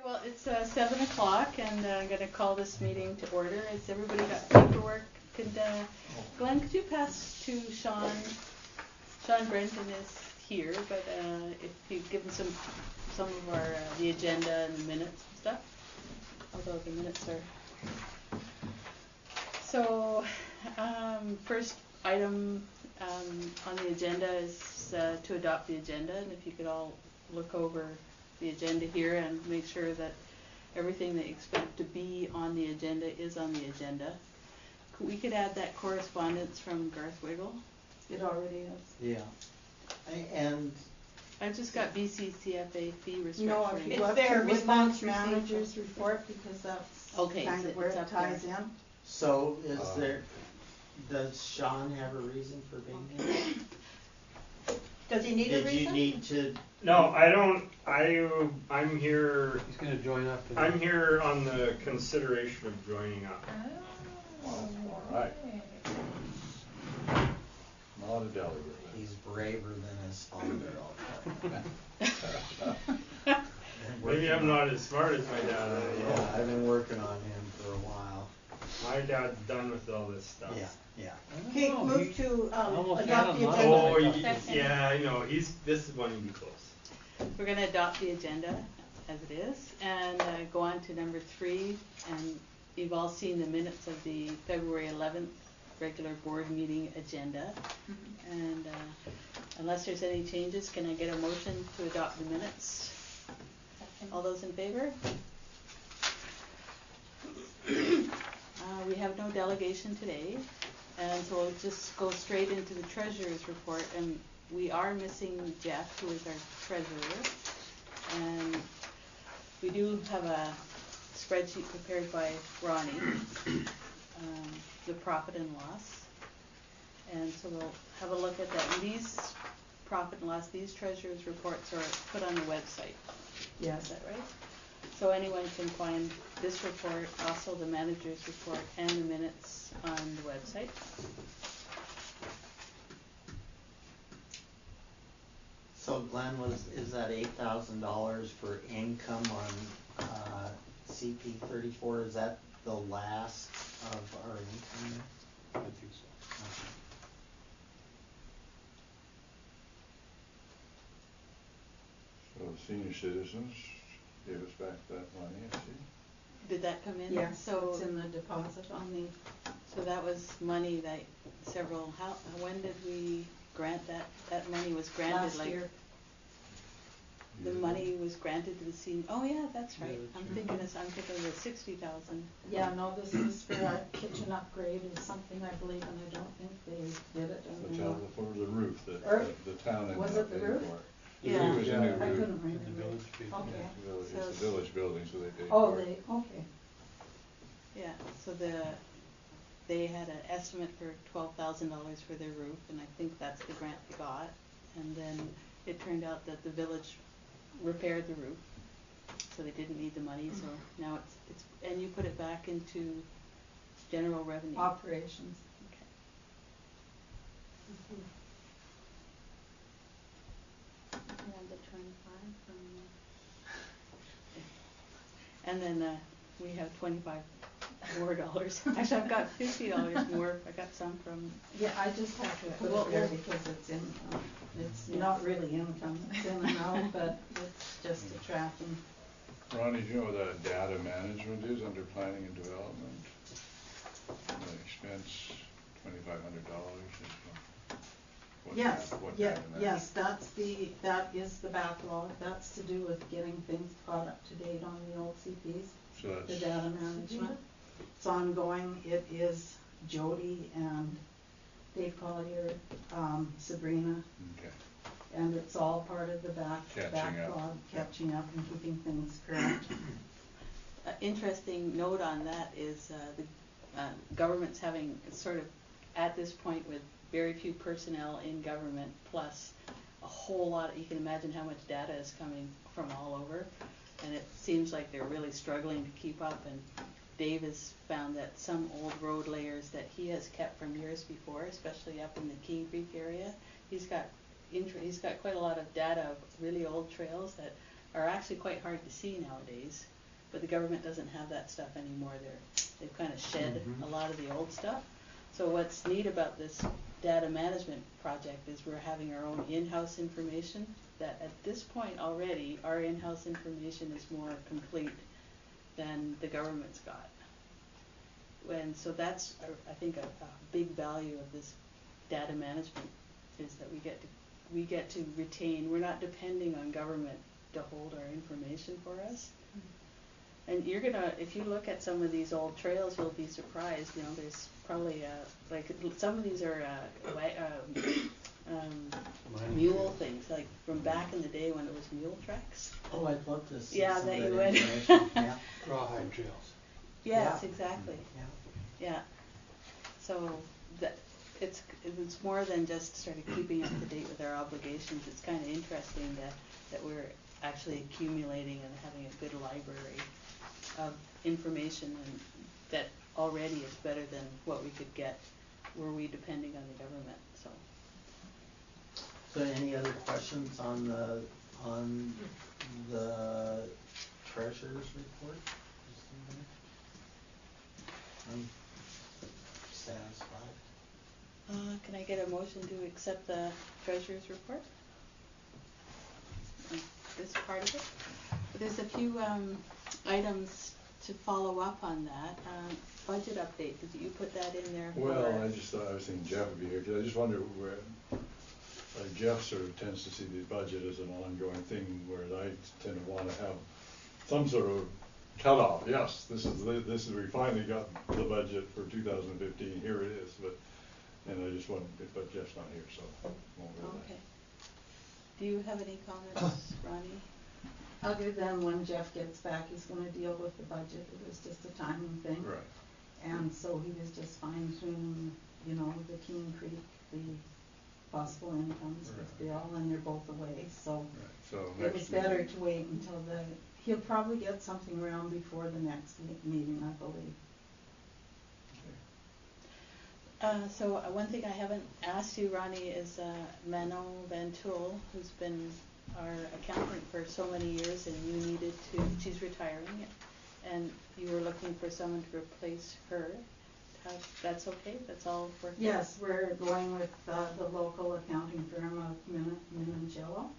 Well, it's 7 o'clock, and I'm going to call this meeting to order. Has everybody got paperwork? Glenn, could you pass to Sean? Sean Brenton is here, but if you give him some of our the agenda and the minutes and stuff, although the minutes are. So, first item on the agenda is to adopt the agenda, and if you could all look over the agenda here and make sure that everything that you expect to be on the agenda is on the agenda. We could add that correspondence from Garth Wiggle. It already is. Yeah. And I've just got BCCFA fee restructuring. No, if you go up to Woodlands Manager's report, because that's okay, kind of where it ties in. So does Sean have a reason for being here? Does he need a reason? Did you need to? No, I don't. I'm here. He's going to join up. I'm here on the consideration of joining up. All right. Not a delegate. He's braver than his father. Maybe I'm not as smart as my dad. Yeah, I've been working on him for a while. My dad's done with all this stuff. Yeah. Okay, move to adopt the agenda. Oh, yeah, I know. This is one to be close. We're going to adopt the agenda as it is and go on to number 3. And you've all seen the minutes of the February 11th regular board meeting agenda. Mm-hmm. And unless there's any changes, can I get a motion to adopt the minutes? Second. All those in favor? We have no delegation today, and so we'll just go straight into the treasurer's report. And we are missing Jeff, who is our treasurer, and we do have a spreadsheet prepared by Ronnie, the profit and loss, and so we'll have a look at that. And these profit and loss, these treasurer's reports are put on the website. Yeah, is that right? So anyone can find this report, also the manager's report, and the minutes on the website. So Glenn, is that $8,000 for income on CP 34? Is that the last of our income? I think so. Okay. So senior citizens gave us back that money, I see. Did that come in? Yes, So it's in the deposit on the. So that was money that when did we grant that? That money was granted Last year. The money was granted to the senior. Oh yeah, that's right. Yeah, I'm thinking of the 60,000. Yeah, no, this is for our kitchen upgrade or something, I believe, and I don't think they did it. For the roof that the town ended was up it the paying roof? for. Yeah. The roof was a new I roof. couldn't remember. The village fee. Okay. It's the village building, so they paid Oh, for it. okay. Yeah. So they had an estimate for $12,000 for their roof, and I think that's the grant they got. And then it turned out that the village repaired the roof, so they didn't need the money. So now it's and you put it back into general revenue. Operations. Okay. And the 25 from. And then we have $25 more. Actually, I've got $50 more. I got some from. Yeah, I just have to put it there because it's in. It's not really income. It's in and out, but it's just a tracking. Ronnie, do you know what that data management is under planning and development? The expense $2,500. Yes, yes, that is the backlog. That's to do with getting things caught up to date on the old CPs. So that's the data management. It's ongoing. It is Jody and Dave Collier, Sabrina. okay. And it's all part of the backlog, catching up and keeping things correct. Interesting note on that is the government's having sort of at this point with very few personnel in government, plus a whole lot. You can imagine how much data is coming from all over, and it seems like they're really struggling to keep up. And Dave has found that some old road layers that he has kept from years before, especially up in the King Creek area, he's got quite a lot of data of really old trails that are actually quite hard to see nowadays, but the government doesn't have that stuff anymore. They've kind of shed a lot of the old stuff. So what's neat about this data management project is we're having our own in-house information, that at this point already, our in-house information is more complete than the government's got. And so that's, I think, a big value of this data management, is that we get to retain, we're not depending on government to hold our information for us. And you're gonna, if you look at some of these old trails, you'll be surprised. You know, there's probably like some of these are mule things, like from back in the day when it was mule tracks. Oh, I'd love to see Yeah, some that of you that would. information. Yeah. Rawhide trails. Yes, Yeah. exactly. Yeah. Yeah. So that it's more than just sort of keeping up to date with our obligations. It's kind of interesting that we're actually accumulating and having a good library of information, and that already is better than what we could get were we depending on the government. So any other questions on the treasurer's report? I'm satisfied. Can I get a motion to accept the treasurer's report? This part of it. There's a few items to follow up on that. Budget update, did you put that in there? Well, I just thought, I was thinking Jeff would be here, because I just wonder where, like Jeff sort of tends to see the budget as an ongoing thing, whereas I tend to want to have some sort of cutoff. Yes, this is we finally got the budget for 2015. Here it is. And I just wondered, but Jeff's not here, so I won't go there. Okay. Do you have any comments, Ronnie? Other than when Jeff gets back, he's gonna deal with the budget. It was just a timing thing. Right. And so he was just fine tuning, you know, the Keene Creek, the possible incomes with Right. Bill, and they're both away, so Right. So it was next better meeting. to wait until he'll probably get something around before the next meeting, I believe. So one thing I haven't asked you, Ronnie, is Manon Van Tool, who's been our accountant for so many years, and you needed to, she's retiring, and you were looking for someone to replace her. That's okay? That's all working? Yes, we're going with the local accounting firm of Minangelo.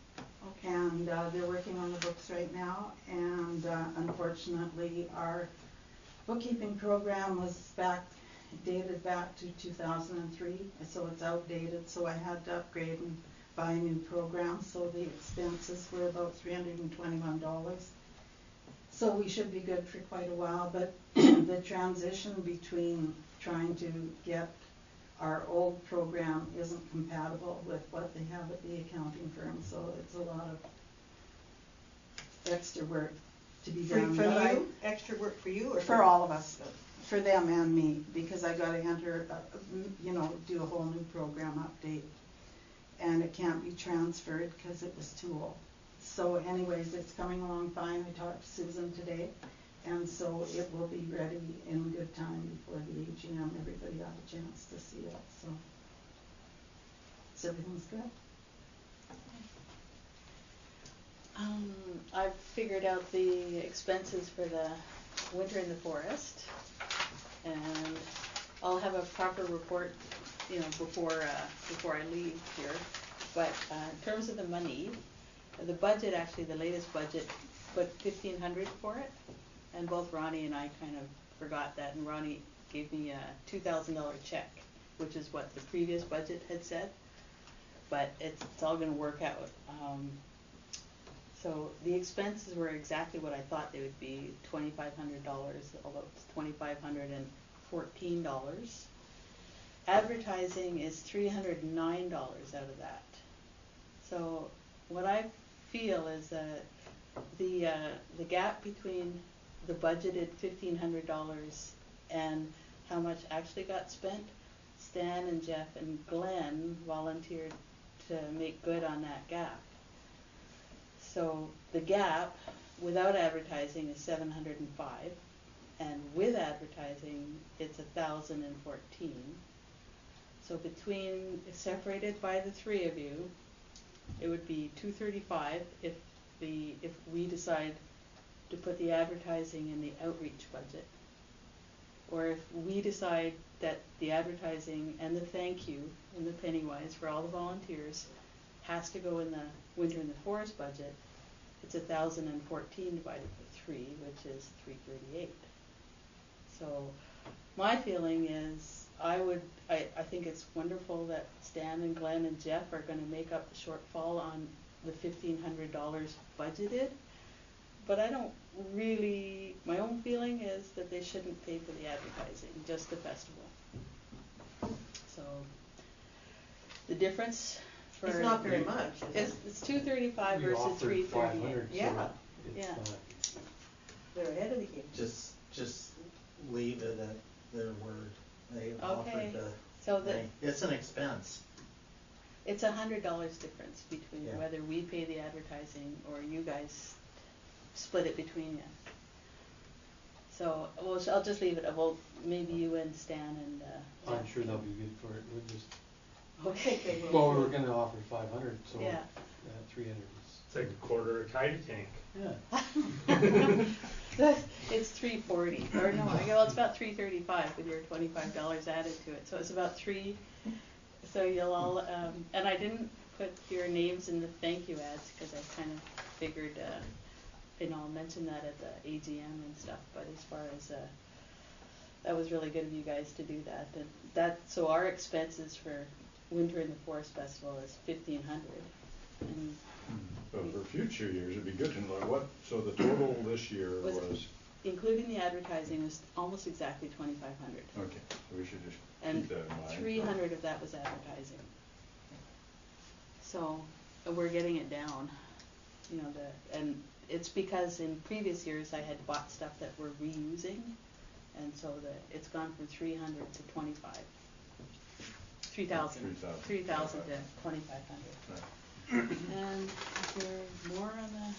Okay. And they're working on the books right now, and unfortunately our bookkeeping program was dated back to 2003, so it's outdated, so I had to upgrade and buy a new program, so the expenses were about $321. So we should be good for quite a while, but the transition between trying to get our old program isn't compatible with what they have at the accounting firm, so it's a lot of extra work to be done. For But you, extra work for you, or for all of us, for them and me, because I gotta enter, you know, do a whole new program update. And it can't be transferred because it was too old. So anyways, it's coming along fine. I talked to Susan today, and so it will be ready in good time before the AGM. Everybody got a chance to see it, so everything's good. I've figured out the expenses for the winter in the forest, and I'll have a proper report, you know, before I leave here. But in terms of the money, the budget, actually the latest budget put $1,500 for it, and both Ronnie and I kind of forgot that, and Ronnie gave me a $2,000 check, which is what the previous budget had said. But it's all going to work out. So the expenses were exactly what I thought they would be, $2,500, although it's $2,514. Advertising is $309 out of that. So what I feel is that the gap between the budgeted $1,500 and how much actually got spent, Stan and Jeff and Glenn volunteered to make good on that gap. So the gap without advertising is $705, and with advertising it's $1,014. So between, separated by the three of you, it would be $235 if if we decide to put the advertising in the outreach budget, or if we decide that the advertising and the thank you and the Pennywise for all the volunteers has to go in the winter in the forest budget, it's 1,014 divided by 3, which is 338. So my feeling is I think it's wonderful that Stan and Glenn and Jeff are going to make up the shortfall on the $1,500 budgeted, but I don't really, my own feeling is that they shouldn't pay for the advertising, just the festival. So the difference for It's not very much, is it? it's $235 We versus offered $338. 500, so Yeah. it's Yeah. not- They're ahead of the game. Just leave it at their word. They Okay, offered the, so the, it's an expense. it's $100 difference between Yeah. whether we pay the advertising or you guys split it between you. So, well, I'll just leave it, well, maybe you and Stan and, I'm Jeff sure they'll can- be good for it. We're just, Okay. well, we were gonna offer 500, so Yeah. 300 It's like a quarter a tide tank. is, yeah. It's $340, or no, well, it's about $335 with your $25 added to it, so it's about $3. So you'll all, and I didn't put your names in the thank you ads because I kind of figured, I'll mention that at the AGM and stuff. But as far as that was really good of you guys to do that. And so our expenses for Winter in the Forest Festival is $1,500, and But for future years, it'd be good to know what, so the total this year Was- was, including the advertising was almost exactly $2,500. okay, so we should just And keep that in mind. 300 of that was advertising. So we're getting it down, and it's because in previous years I had bought stuff that we're reusing, and so it's gone from 300 to 25. 3,000 to 2,500. Right. And is there more on the?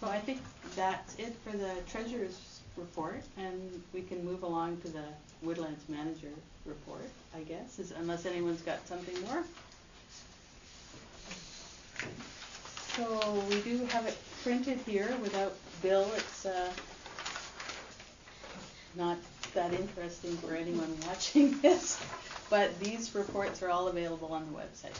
So I think that's it for the treasurer's report, and we can move along to the Woodlands manager report, I guess, unless anyone's got something more. So we do have it printed here without Bill. It's not that interesting for anyone watching this, but these reports are all available on the website.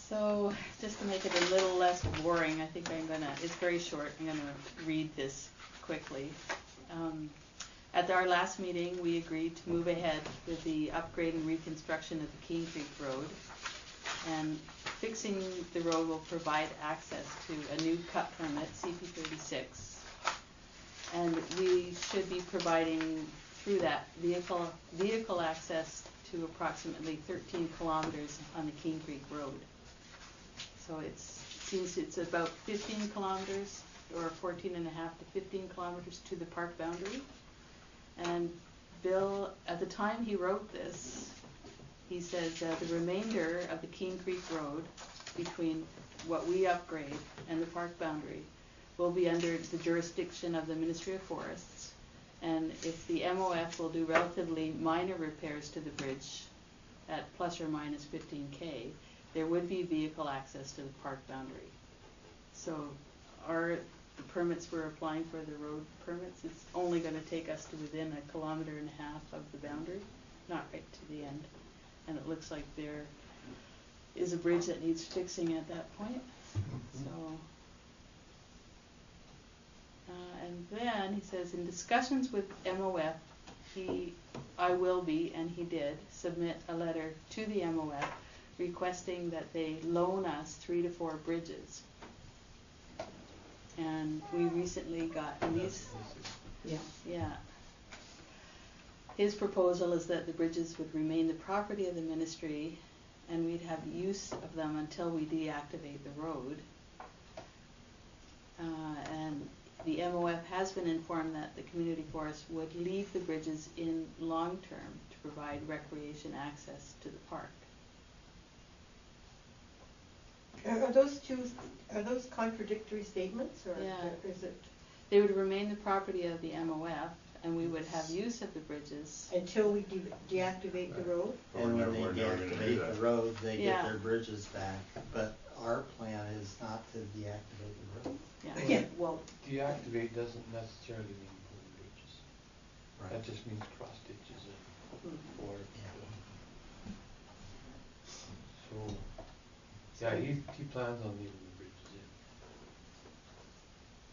So, just to make it a little less boring, I think it's very short, I'm gonna read this quickly. At our last meeting, we agreed to move ahead with the upgrade and reconstruction of the King Creek Road. And fixing the road will provide access to a new cut permit, CP36. And we should be providing through that vehicle access to approximately 13 kilometers on the King Creek Road. So it seems it's about 15 kilometers or 14 and a half to 15 kilometers to the park boundary. And Bill, at the time he wrote this, he says the remainder of the King Creek Road between what we upgrade and the park boundary will be under the jurisdiction of the Ministry of Forests. And if the MOF will do relatively minor repairs to the bridge at plus or minus 15K, there would be vehicle access to the park boundary. So the permits we're applying for, the road permits, it's only going to take us to within 1.5 kilometers of the boundary, not right to the end. And it looks like there is a bridge that needs fixing at that point. So, and then he says, in discussions with MOF, I will be, and he did, submit a letter to the MOF requesting that they loan us 3 to 4 bridges. And we recently got these. Yeah. His proposal is that the bridges would remain the property of the ministry and we'd have use of them until we deactivate the road. And the MOF has been informed that the community forest would leave the bridges in long term to provide recreation access to the park. Are those contradictory statements, or Yeah. is it? They would remain the property of the MOF, and we would have use of the bridges. Until we deactivate the road? And when they We're never gonna do deactivate that. the road, they get Yeah. their bridges back, but our plan is not to deactivate the road. Yeah. Well, Deactivate doesn't necessarily mean pulling bridges. Right. That just means cross ditches or, so, yeah, he plans on leaving the bridges in.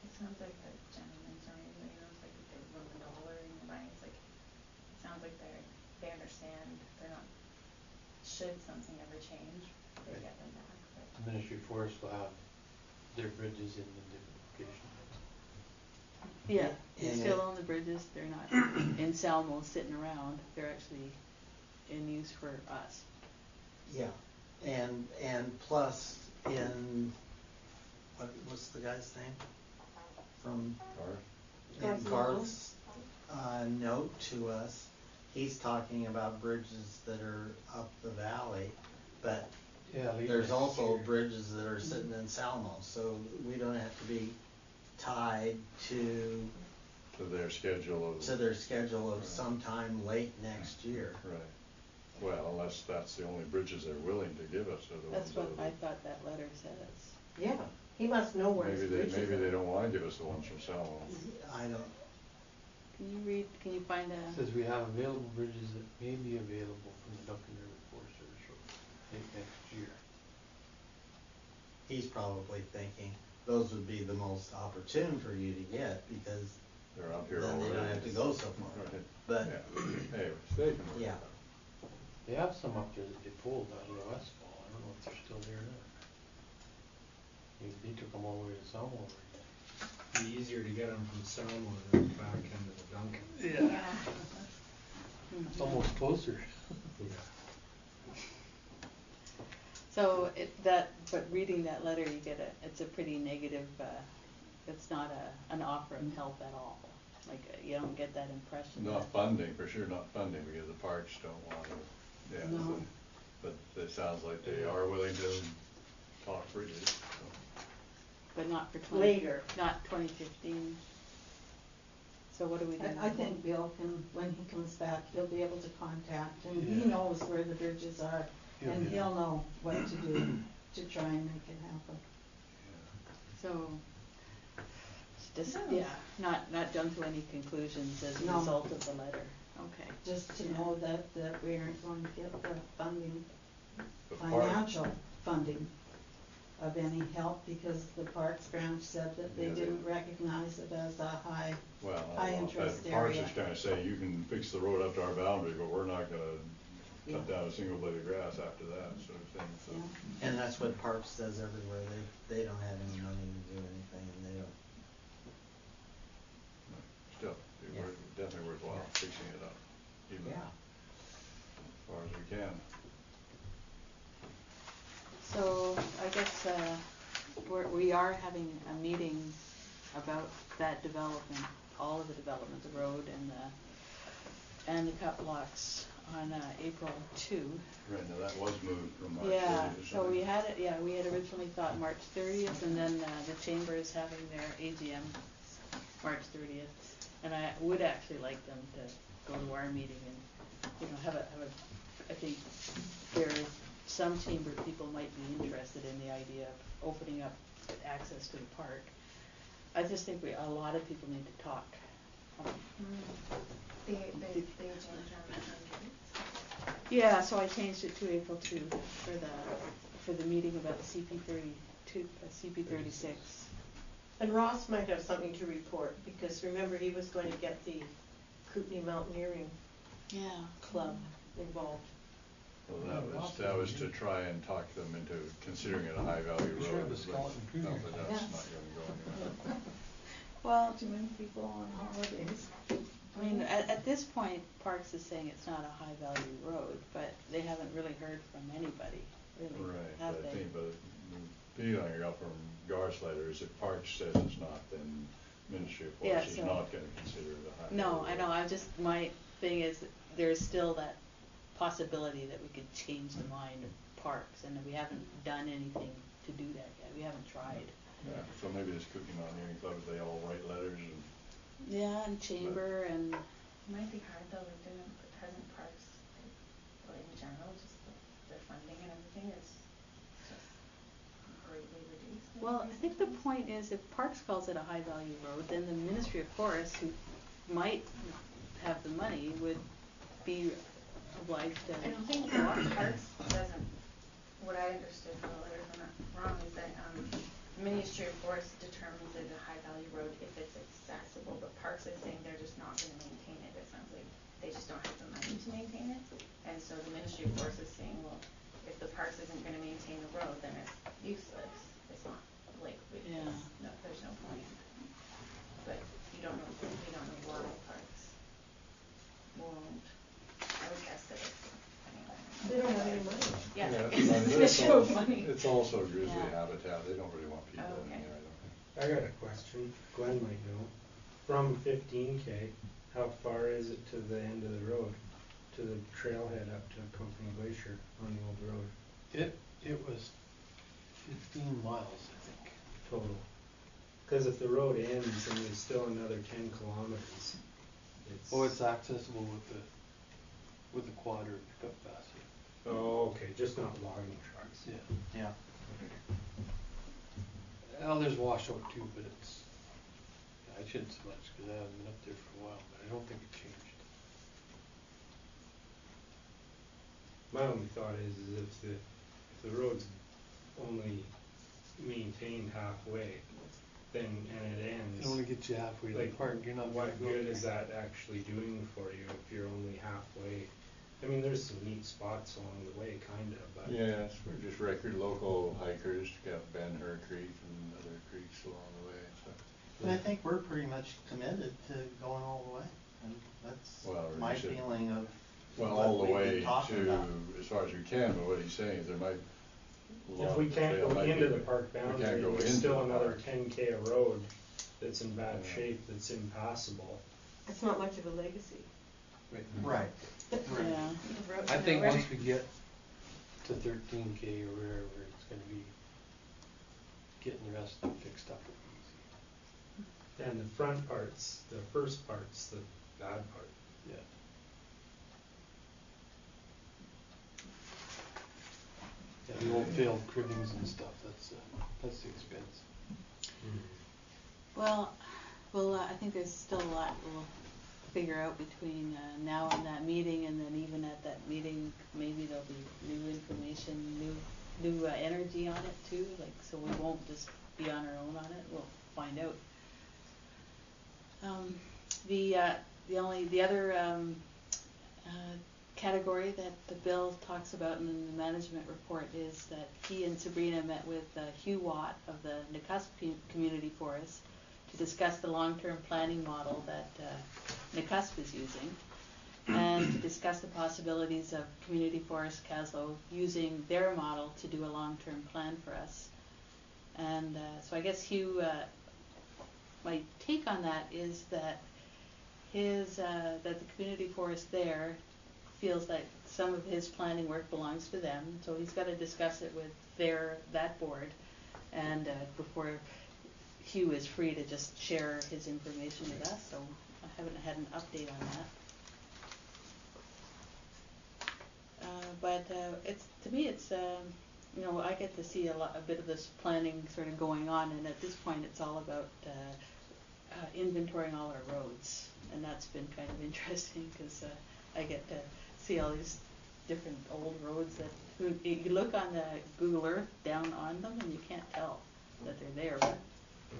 It sounds like the gentleman's arrangement, you know, it's like if they wrote $1 in your mind, it's like, it sounds like they understand, they're not, should something ever change, they Right. get them back, but. The Ministry of Forest will have their bridges in the different locations. Yeah, they And still it- own the bridges, they're not in Salmo sitting around, they're actually in use for us. Yeah, and plus in, what's the guy's name? From, in Garth's, note to us, he's talking about bridges that are up the valley, but Yeah, leave there's it also here. bridges that are sitting in Salmo, so we don't have to be tied to their schedule of. their schedule of Right. sometime late next year. Right. Well, unless that's the only bridges they're willing to give us, are the ones That's what that. I thought that letter says. yeah, he must know where his Maybe bridges are. they don't wanna give us the ones from Salmo. I don't, Can you find It a, says we have available bridges that may be available from the Duncan River Forest Service Road, late next year. he's probably thinking those would be the most opportune for you to get because They're up here then already. they don't have to go so far. Right. But, Yeah, anyways, they can work it yeah. out. They have some up there that they pulled out of the West Fall, I don't know if they're still there or not. Maybe they took them all the way to Salmo already. Be easier to get them from Selma than back into the Duncan. Yeah. It's almost closer. Yeah. so but reading that letter, you get it's a pretty negative, it's not an offer of help at all. Like, you don't get that impression. Not that- funding, for sure not funding, because the parks don't want to, yeah, No. but it sounds like they are willing to talk bridges, so. But not for Later. not 2015. So what do we do? I think Bill can, when he comes back, he'll be able to contact, and he Yeah. knows where the bridges are, and be- he'll know what to do to try and make it happen. So, just, No. yeah, not jump to any conclusions as a No. result of the letter. Okay. Just to Yeah. know that we aren't going to get the funding, The park- financial funding of any help, because the Parks branch said that they Yeah, they- didn't recognize it as a high, Well, high I don't know, interest the parks area. is kinda say, you can fix the road up to our boundary, but we're not gonna Yeah. cut down a single blade of grass after that, sort of thing, so. yeah. And that's what Parks does everywhere. They don't have any money to do anything and they don't. Still, Yeah. definitely worthwhile Yeah. fixing it up, even Yeah. as far as we can. So I guess we are having a meeting about that development, all of the development, the road and the cut blocks on April 2. Right, now that was moved from March 30th Yeah, or so we something. we had originally thought March 30th, and then the chamber is having their AGM March 30th. And I would actually like them to go to our meeting and, you know, have a I think there are some chamber people might be interested in the idea of opening up access to the park. I just think a lot of people need to talk. They changed on the time. Yeah, so I changed it to April 2 for the meeting about the CP 36. And Ross might have something to report, because remember, he was going to get the Kootenay Mountaineering Yeah. Club involved. Well, that was to try and talk them into considering it a high value road. Sure, the but skeleton crew no, here. but that's not gonna go anywhere. Well, Too many people on holidays. I mean, at this point, Parks is saying it's not a high value road, but they haven't really heard from anybody, really, Right, have but I they? think, but the feeling I got from Garth's letter is if Parks says it's not, then Ministry of Yeah, Forest is so- not gonna consider it a high value No, road. I know, my thing is, that there's still that possibility that we could change the mind of Parks, and we haven't done anything to do that yet, we haven't tried. Yeah, so maybe this Kootenay Mountaineering Club, they all write letters and Yeah, and chamber and, It might be hard though, like doing the present parks, like, well, in general, just the funding and everything is just greatly reduced. well, I think the point is if Parks calls it a high value road, then the Ministry of Forests, who might have the money, would be obliged to. I don't think what Parks doesn't, what I understood from the letter, if I'm not wrong, is that, the Ministry of Forests determines it a high value road if it's accessible, but Parks is saying they're just not gonna maintain it. It sounds like they just don't have the money to maintain it. And so the Ministry of Forests is saying, well, if the Parks isn't gonna maintain the road, then it's useless. It's not, like, Yeah. no, there's no point. But we don't know why Parks won't. I would guess that it's, anyway. They don't have any money. Yeah, Yeah, it's I mean, an it's issue of also- money. It's also grizzly Yeah. habitat, they don't really want people Oh, in okay. there, I don't think. I got a question, Glenn might know. From 15K, how far is it to the end of the road? To the trailhead up to Company Glacier on the old road, It was 15 miles, I think. total? Cause if the road ends and there's still another 10 kilometers, it's. Oh, it's accessible with the quad or pickup basket. Oh, okay, just not logging trucks. Yeah. Yeah. Well, there's washout too, but it's, I shouldn't so much, cause I haven't been up there for a while, but I don't think it changed. My only thought is if the road's only maintained halfway, then, and it ends. It only gets you halfway to the Like, park, you're not. what gonna go good there. is that actually doing for you if you're only halfway? I mean, there's some neat spots along the way, kinda, but. Yes, we're just record local hikers, got Ben-Hur Creek and other creeks along the way, so. But I think we're pretty much committed to going all the way, and that's Well, we my should- feeling of Well, what all the we've way been talking to, about. as far as we can, but what he's saying is there might. If we can't go into the park we can't boundary, go there's into still the another park. 10K of road that's in bad Yeah. shape, that's impassable. It's not much of a legacy. Right. Yeah. The road I to think nowhere. once we get to 13K or wherever, it's gonna be getting the rest of it fixed up will be And the front parts, the first part's the bad part. easy. Yeah. Yeah, the old failed cribbings and stuff, that's the expense. Well, I think there's still a lot we'll figure out between now and that meeting, and then even at that meeting, maybe there'll be new information, new energy on it too, like, so we won't just be on our own on it, we'll find out. The other category that the bill talks about in the management report is that he and Sabrina met with Hugh Watt of the Nikusp Community Forest to discuss the long-term planning model that Nikusp is using, and to discuss the possibilities of Community Forest Kaslo using their model to do a long-term plan for us. And so I guess Hugh, my take on that is that that the community forest there feels like some of his planning work belongs to them, so he's got to discuss it with that board, and before Hugh is free to just share his information with us. So I haven't had an update on that. But it's, to me, it's you know, I get to see a bit of this planning sort of going on, and at this point, it's all about inventorying all our roads, and that's been kind of interesting because I get to see all these different old roads that you look on the Google Earth down on them, and you can't tell that they're there, but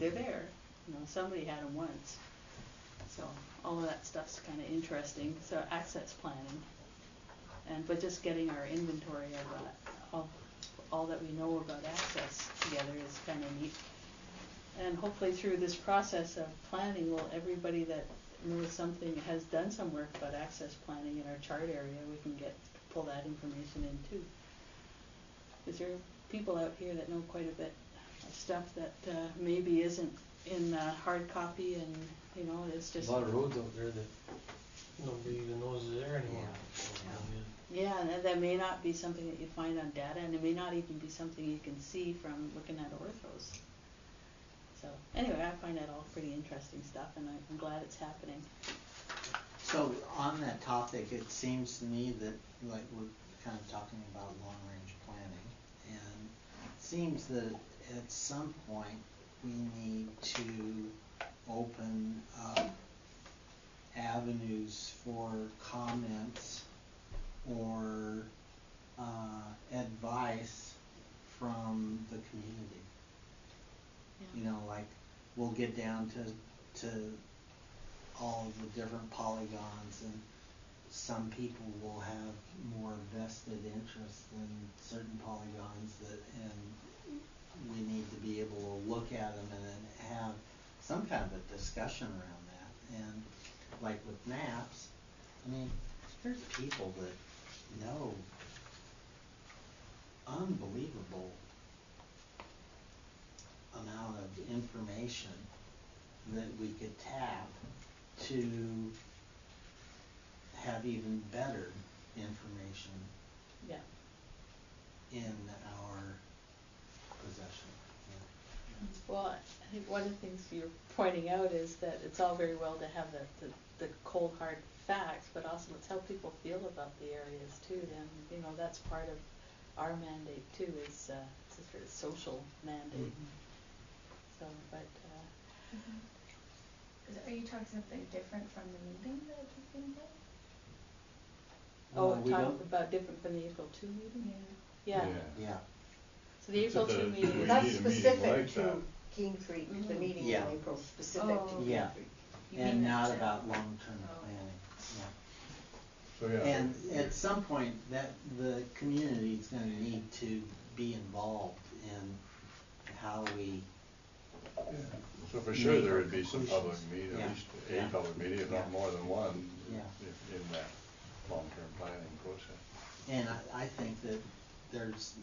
they're there. You know, somebody had them once. So all of that stuff's kind of interesting. So access planning, but just getting our inventory of all that we know about access together is kind of neat. And hopefully through this process of planning, everybody that knows something, has done some work about access planning in our chart area, we can pull that information in too. Because there are people out here that know quite a bit of stuff that maybe isn't in hard copy, and you know, it's just A lot of roads out there that nobody even knows is there anymore. yeah, and that may not be something that you find on data, and it may not even be something you can see from looking at orthos. So, anyway, I find that all pretty interesting stuff, and I'm glad it's happening. So on that topic, it seems to me that, like, we're kind of talking about long-range planning, and it seems that at some point we need to open up avenues for comments or advice from the community. Yeah. You know, like, we'll get down to all of the different polygons, and some people will have more vested interest in certain polygons, and we need to be able to look at them and then have some kind of a discussion around that. And like with maps, I mean, there's people that know unbelievable amount of information that we could tap to have even better information Yeah. in our possession. Yeah. Well, I think one of the things you're pointing out is that it's all very well to have the cold hard facts, but also let's how people feel about the areas too. Then, you know, that's part of our mandate too, is it's a sort of social mandate. Mm-hmm. So, but Are you talking something different from the meeting that is being held? oh, we talk don't- about different from the April 2 meeting? Yeah. Yeah. Yeah. So the April 2 meeting we is That's need a meeting specific like to that. Keene Creek, the Mhm. meeting in Yeah. April, specific Oh. to Keene Yeah. Creek. You And mean not that, about long-term planning. Yeah. So, yeah. And at some point, that the community is gonna need to be involved in how we. Yeah. So for sure, Make there our would be some public conclusions. meeting, Yeah. at least Yeah. a public meeting, if Yeah. not more than one, Yeah. in that long-term planning process. And I think that there's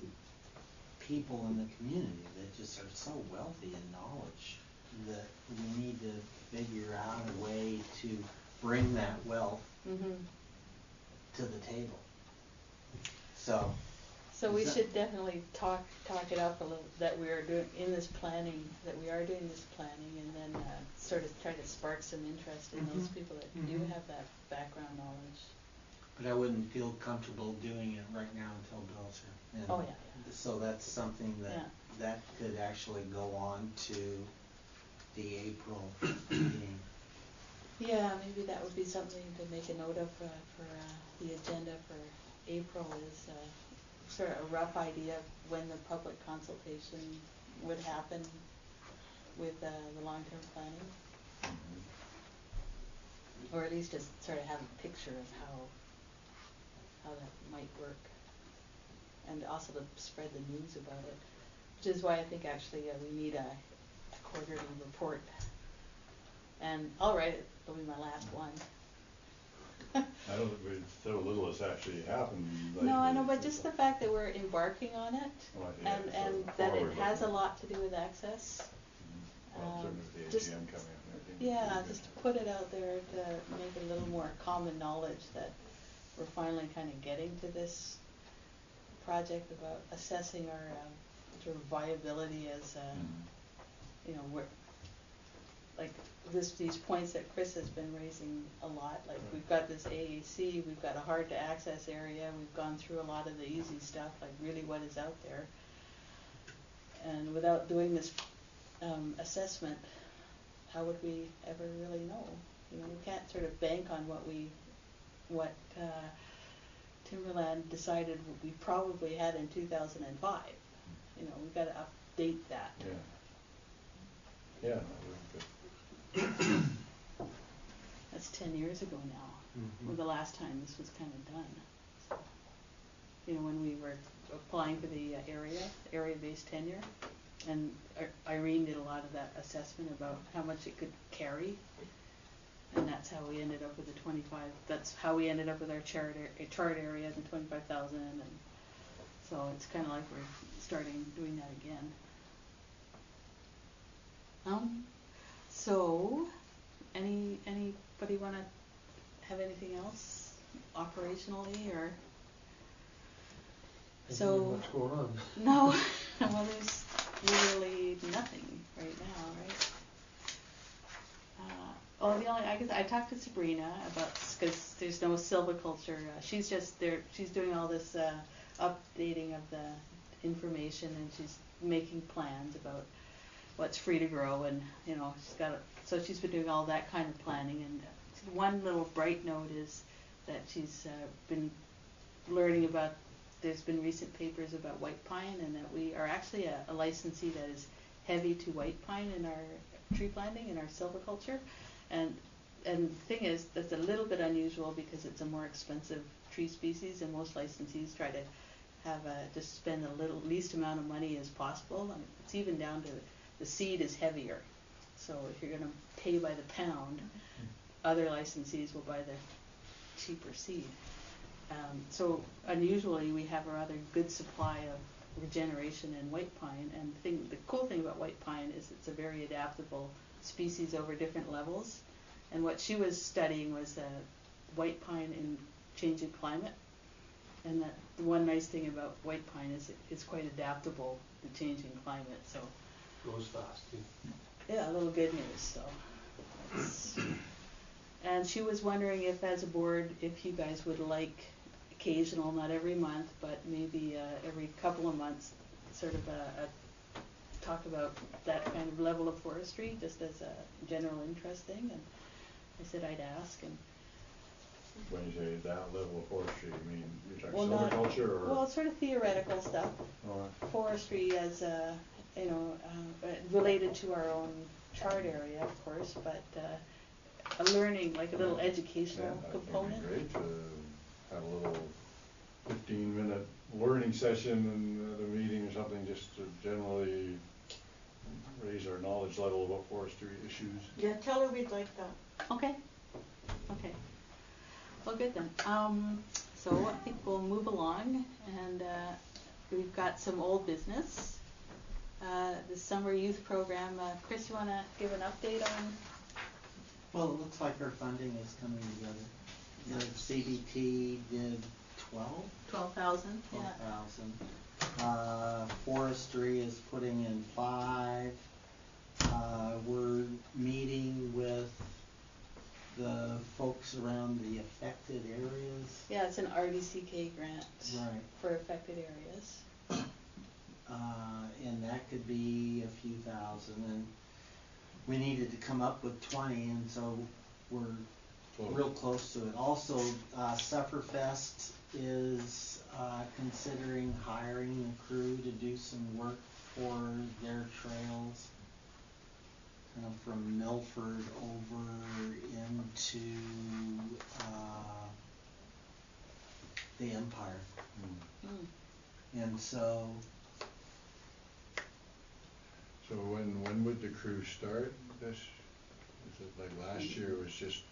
people in the community that just are so wealthy in knowledge that we need to figure out a way to bring that wealth Mm-hmm. to the table. So. So we Is that- should definitely talk it up a little, that we are doing in this planning, that we are doing this planning, and then sort of try to spark some interest in those Mhm. people that do Mhm. have that background knowledge. But I wouldn't feel comfortable doing it right now until Bill's here. And Oh, yeah. so that's something Yeah. that could actually go on to the April meeting. Yeah, maybe that would be something to make a note of for the agenda for April, is sort of a rough idea of when the public consultation would happen with the long-term planning. Or at least just sort of have a picture of how that might work. And also to spread the news about it, which is why I think actually we need a quarterly report. And I'll write it, it'll be my last one. I don't think so little has actually happened lately. No, I know, but just the fact that we're embarking on it, Well, yeah, and so that it forward has a looking. lot to do with access. Well, certainly with the just- AGM coming up and everything. Yeah, would be just to good. put it out there to make it a little more common knowledge that we're finally kind of getting to this project about assessing our sort of viability as you know, we're like these points that Chris has been raising a lot, like we've got this AAC, we've got a hard to access area, we've gone through a lot of the easy stuff, like really what is out there. And without doing this assessment, how would we ever really know? You know, we can't sort of bank on what Timberland decided we probably had in 2005. You know, we've got to update that. Yeah. Yeah, that would be good. That's 10 years ago now, Mhm. the last time this was kind of done. So, you know, when we were applying for the area-based tenure, and Irene did a lot of that assessment about how much it could carry, and that's how we ended up with the 25. That's how we ended up with our chart area and 25,000, and so it's kind of like we're starting doing that again. So, anybody want to have anything else operationally or? Isn't So there much going on? no, well there's literally nothing right now, right? Oh, I guess I talked to Sabrina about, because there's no silviculture. She's just there. She's doing all this updating of the information, and she's making plans about what's free to grow, and so she's been doing all that kind of planning. And one little bright note is that she's been learning about. There's been recent papers about white pine, and that we are actually a licensee that is heavy to white pine in our tree planting and our silviculture. And the thing is, that's a little bit unusual because it's a more expensive tree species, and most licensees try to have just spend the least amount of money as possible. And it's even down to the seed is heavier. So if you're going to pay by the pound, other licensees will buy the cheaper seed. So unusually, we have a rather good supply of regeneration in white pine. And the cool thing about white pine is it's a very adaptable species over different levels. And what she was studying was white pine in changing climate. And that the one nice thing about white pine is it's quite adaptable to changing climate. So Grows fast too. yeah, a little good news. So, and she was wondering if, as a board, if you guys would like occasional, not every month, but maybe every couple of months, sort of a talk about that kind of level of forestry, just as a general interest thing. And I said I'd ask. And When you say that level of forestry, you mean you're well, talking silviculture or? Well, sort of theoretical stuff. Forestry as related to our own chart area, of course, but a learning, like a little educational component. It'd be great to have a little 15-minute learning session at a meeting or something, just to generally raise our knowledge level about forestry issues. Yeah, tell her we'd like that. Okay. Well, good then. So I think we'll move along, and we've got some old business. The summer youth program. Chris, you want to give an update on? Well, it looks like our funding is coming together. The CBT did 12,000. Yeah. 12,000. Forestry is putting in 5. We're meeting with the folks around the affected areas. Yeah, it's an RDCK grant for affected areas. And that could be a few thousand, and we needed to come up with 20, and so we're real close to it. Also, Sufferfest is considering hiring a crew to do some work for their trails, from Milford over into the Empire. And so when would the crew start this? Is it like last year it was just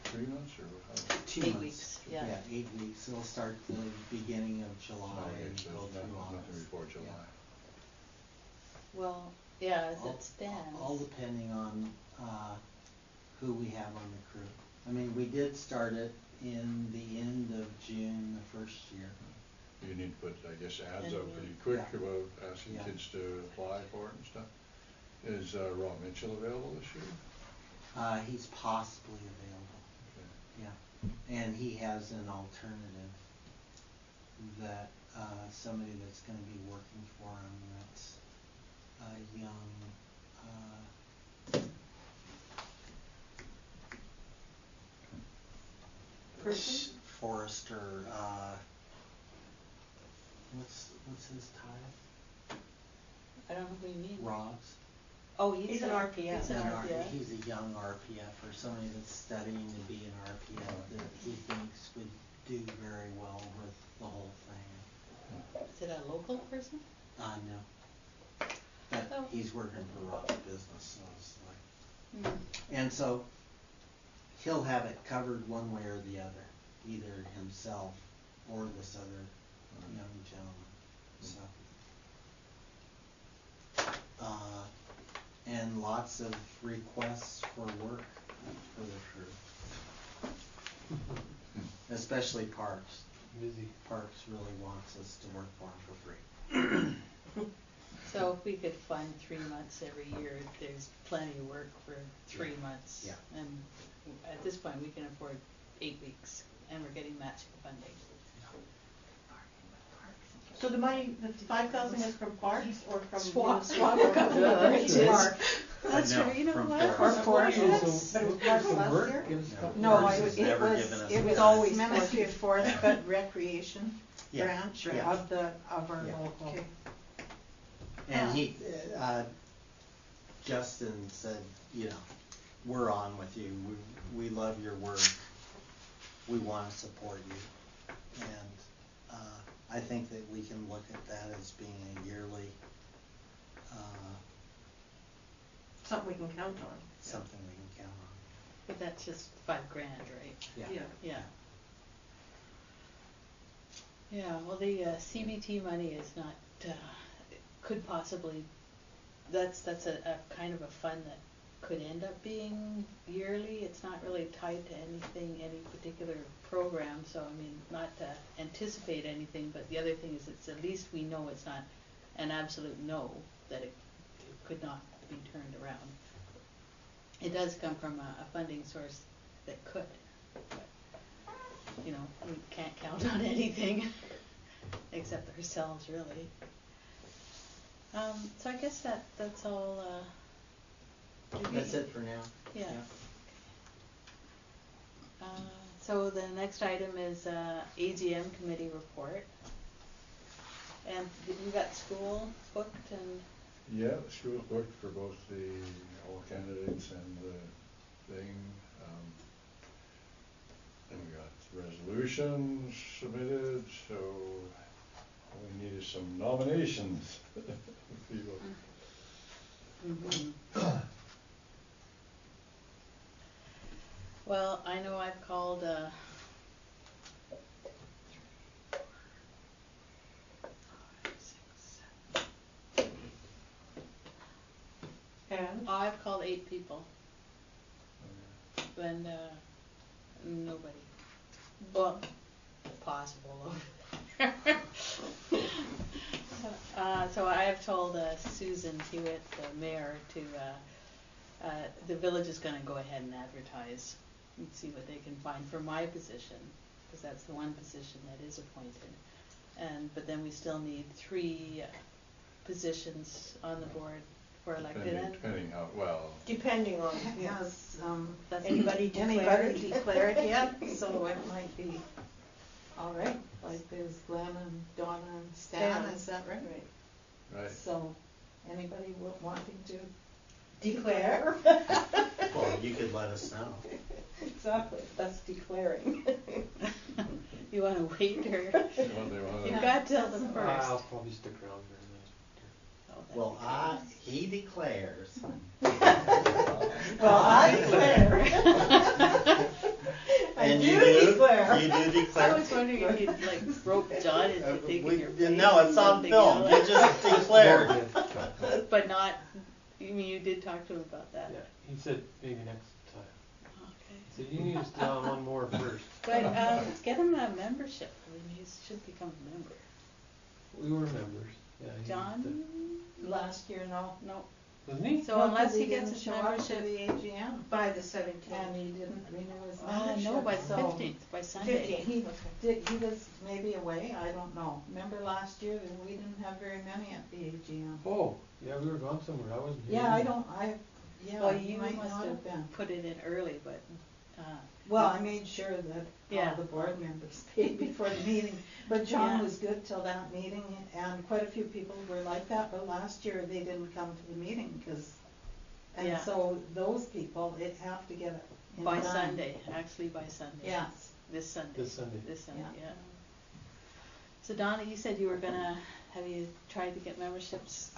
3 months or how? 2 8 months. weeks, yeah. 8 weeks. It'll start the beginning of July and So go through nothing August. before July. Yeah. Well, yeah, as it stands. All depending on who we have on the crew. I mean, we did start it in the end of June the first year. You need to put, I guess, ads And up pretty quick yeah. about asking Yeah. kids to apply for it and stuff. Is Rob Mitchell available this year? He's possibly available. Okay. Yeah, and he has an alternative that somebody that's going to be working for him that's a young Person? forester. What's his title? I don't know who you mean. Rob's. Oh, He's an RPF. He's an RPF. He's a young RPF, or somebody that's studying to be an RPF that he thinks would do very well with the whole thing. Is it a local person? No. But Oh. he's working for Rob's business, so it's like. Mm. And so he'll have it covered one way or the other, either himself or this other young gentleman. So. And lots of requests for work for the crew. Especially Parks. Busy. Parks really wants us to work for him for free. So if we could fund 3 months every year, there's plenty of work for 3 months. Yeah. And at this point, we can afford 8 weeks, and we're getting matching funding. So the money, the 5,000 is from parks or from? Swap. That's No, right, you know from what? Forest. Forest. But it was parks last year? No, Forest it has was, never given us it was a always dime. Ministry of Forest, but Recreation Yeah, branch yeah. of our Yeah. local. Okay. And he, Justin said, you know, we're on with you, we love your work, we wanna support you. And, I think that we can look at that as being a yearly, Something we can count on. something we can count on. But that's just $5,000, right? Yeah. Yeah. Yeah, well, the CBT money is not, could possibly, that's a kind of a fund that could end up being yearly. It's not really tied to anything, any particular program, so I mean, not to anticipate anything, but the other thing is it's at least we know it's not an absolute no, that it could not be turned around. It does come from a funding source that could, but, you know, we can't count on anything except ourselves, really. So I guess that's all, That's it for now. Yeah. So the next item is AGM committee report. And we got school booked and, Yeah, the school's booked for both all candidates and the thing. And we got resolutions submitted, so all we need is some nominations. People. well, I know I've called, And? I've called 8 people. And nobody. Well, possible. So I have told Susan Hewitt, the mayor, to the village is going to go ahead and advertise and see what they can find for my position, because that's the one position that is appointed. But then we still need 3 positions on the board for elected. Depending how, well. Depending on, Has, That's anybody anybody declared? declared yet? So it might be, all right, like there's Glenn and Donna and Stan, is that right? Right. So, anybody wanting to Declare? Well, you could let us know. Exactly, that's declaring. You want to wait, or They you've got till the first? I'll probably stick around for a minute. Oh, that'd Well, be he declares. Well, I declare. And I you do do declare. You do I declare. was wondering if you'd like rope John into taking your place. No, it's on and film, something you just declared. else. But not, you mean you did talk to him about that? Yeah, he said maybe next time. Okay. He said you need to stay on one more first. But get him a membership. I mean, he should become a member. We were members, yeah. he- John? last year, no. No. Wasn't he? So No, unless 'cause he gets didn't his show up membership. to the AGM, By the 17th. and he didn't renew his membership. No, by the so 15th, by Sunday. 15th. He was maybe away, I don't know. Remember last year, that we didn't have very many at the AGM? Oh, yeah, we were gone somewhere, I wasn't here. Yeah, Well, you you might must not have have been. put it in early, but, Well, I made sure that Yeah. all the board members paid before the meeting, but John Yeah. was good till that meeting, and quite a few people were like that, but last year they didn't come to the meeting, and Yeah. so those people, it have to get it in by time. Sunday, actually by Sunday. Yes, This Sunday. This Sunday. This Sunday, Yeah. yeah. So Donna, you said you were gonna, have you tried to get memberships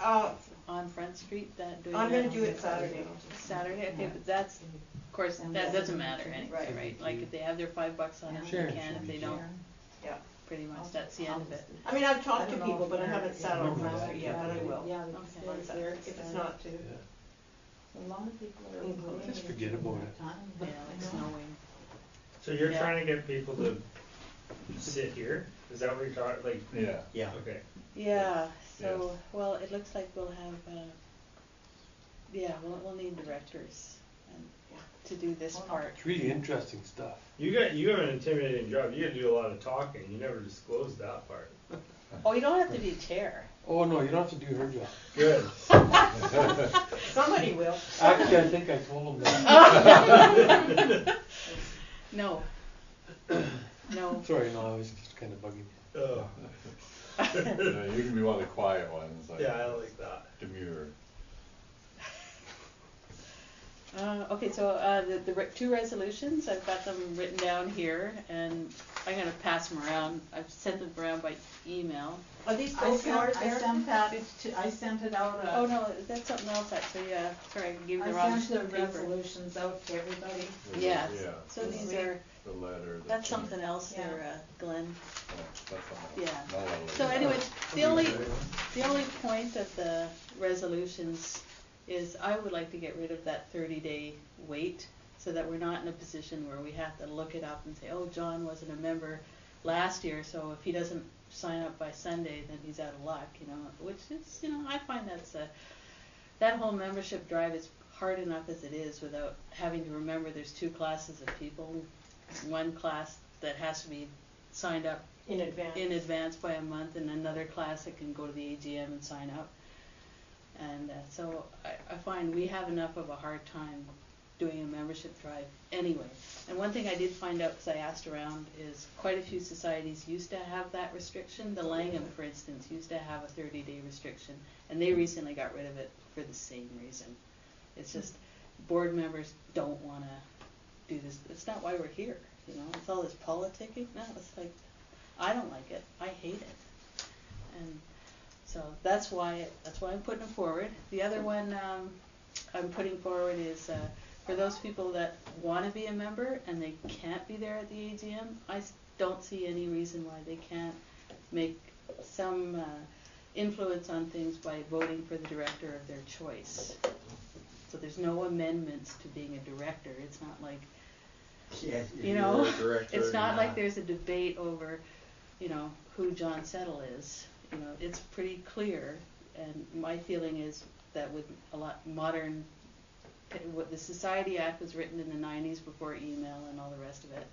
on Front Street, doing I'm that gonna do it Saturday. Saturday, okay, but that's, of course, And that that's doesn't matter anyway, right. right? Like if they have their $5 on it, Sure, they can, if they don't, Yeah. pretty much, that's the end of it. I mean, I've I talked to don't know people, if but I you're- haven't sat on Remember Front that. Street yet, but I will. Yeah, Okay. it's there, If it's not too. Yeah. a lot of people are Just waiting forget for about that it. time, Yeah, but like I know. snowing. So you're Yeah. trying to get people to sit here? Is that what you're talking, like, Yeah. Yeah. okay. Yeah, So, well, it looks like we'll have, we'll need directors and to do this part. It's really interesting stuff. You have an intimidating job. You gotta do a lot of talking. You never disclosed that part. Oh, you don't have to be chair. Oh, no, you don't have to do her job. Good. Somebody will. Actually, I think I told him that. No. No. Sorry, no, I was just kind of bugging you. Oh. Yeah, you can be one of the quiet ones, like. Yeah, I like that. Demure. Okay, so the two resolutions, I've got them written down here, and I'm gonna pass them around. I've sent them around by email. Are these I both yours, sent, I Eric? sent that I sent it out, Oh no, that's something else actually. Yeah, sorry, I gave you the I wrong sent the paper. resolutions out to everybody. Yes. Yeah. So these are, The letter. the that's thing. something else Yeah. there, Glenn. Oh, that's something Yeah. else. No, no, So no. anyways, the only point of the resolutions is I would like to get rid of that 30-day wait, so that we're not in a position where we have to look it up and say, oh, John wasn't a member last year, so if he doesn't sign up by Sunday, then he's out of luck, which is, I find that whole membership drive is hard enough as it is without having to remember there's two classes of people. One class that has to be signed up In advance. by a month, and another class that can go to the AGM and sign up. And so I find we have enough of a hard time doing a membership drive anyway. And one thing I did find out, because I asked around, is quite a few societies used to have that restriction. The Langham, for instance, used to have a 30-day restriction, and they recently got rid of it for the same reason. It's just board members don't want to do this. It's not why we're here, It's all this politicking. No, it's like, I don't like it. I hate it. And so that's why I'm putting it forward. The other one I'm putting forward is for those people that want to be a member and they can't be there at the AGM, I don't see any reason why they can't make some influence on things by voting for the director of their choice. So there's no amendments to being a director. It's not like, it's not like there's a debate over, who John Settle is. It's pretty clear, and my feeling is that with a lot modern, what the Society Act was written in the 90s before email and all the rest of it,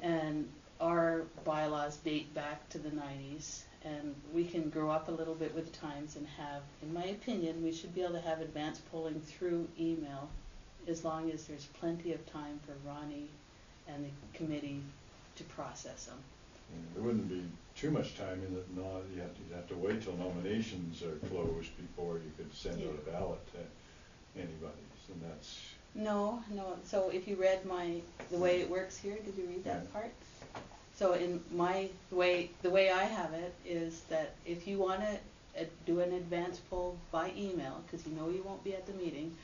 and our bylaws date back to the 90s, and we can grow up a little bit with the times and have, in my opinion, we should be able to have advanced polling through email as long as there's plenty of time for Ronnie and the committee to process them. There wouldn't be too much time in it, you'd have to wait till nominations are closed before you could send out a ballot to anybody's, and that's. No, so if you read the way it works here, did you read that part? So in the way I have it is that if you want to do an advance poll by email, because you won't be at the meeting,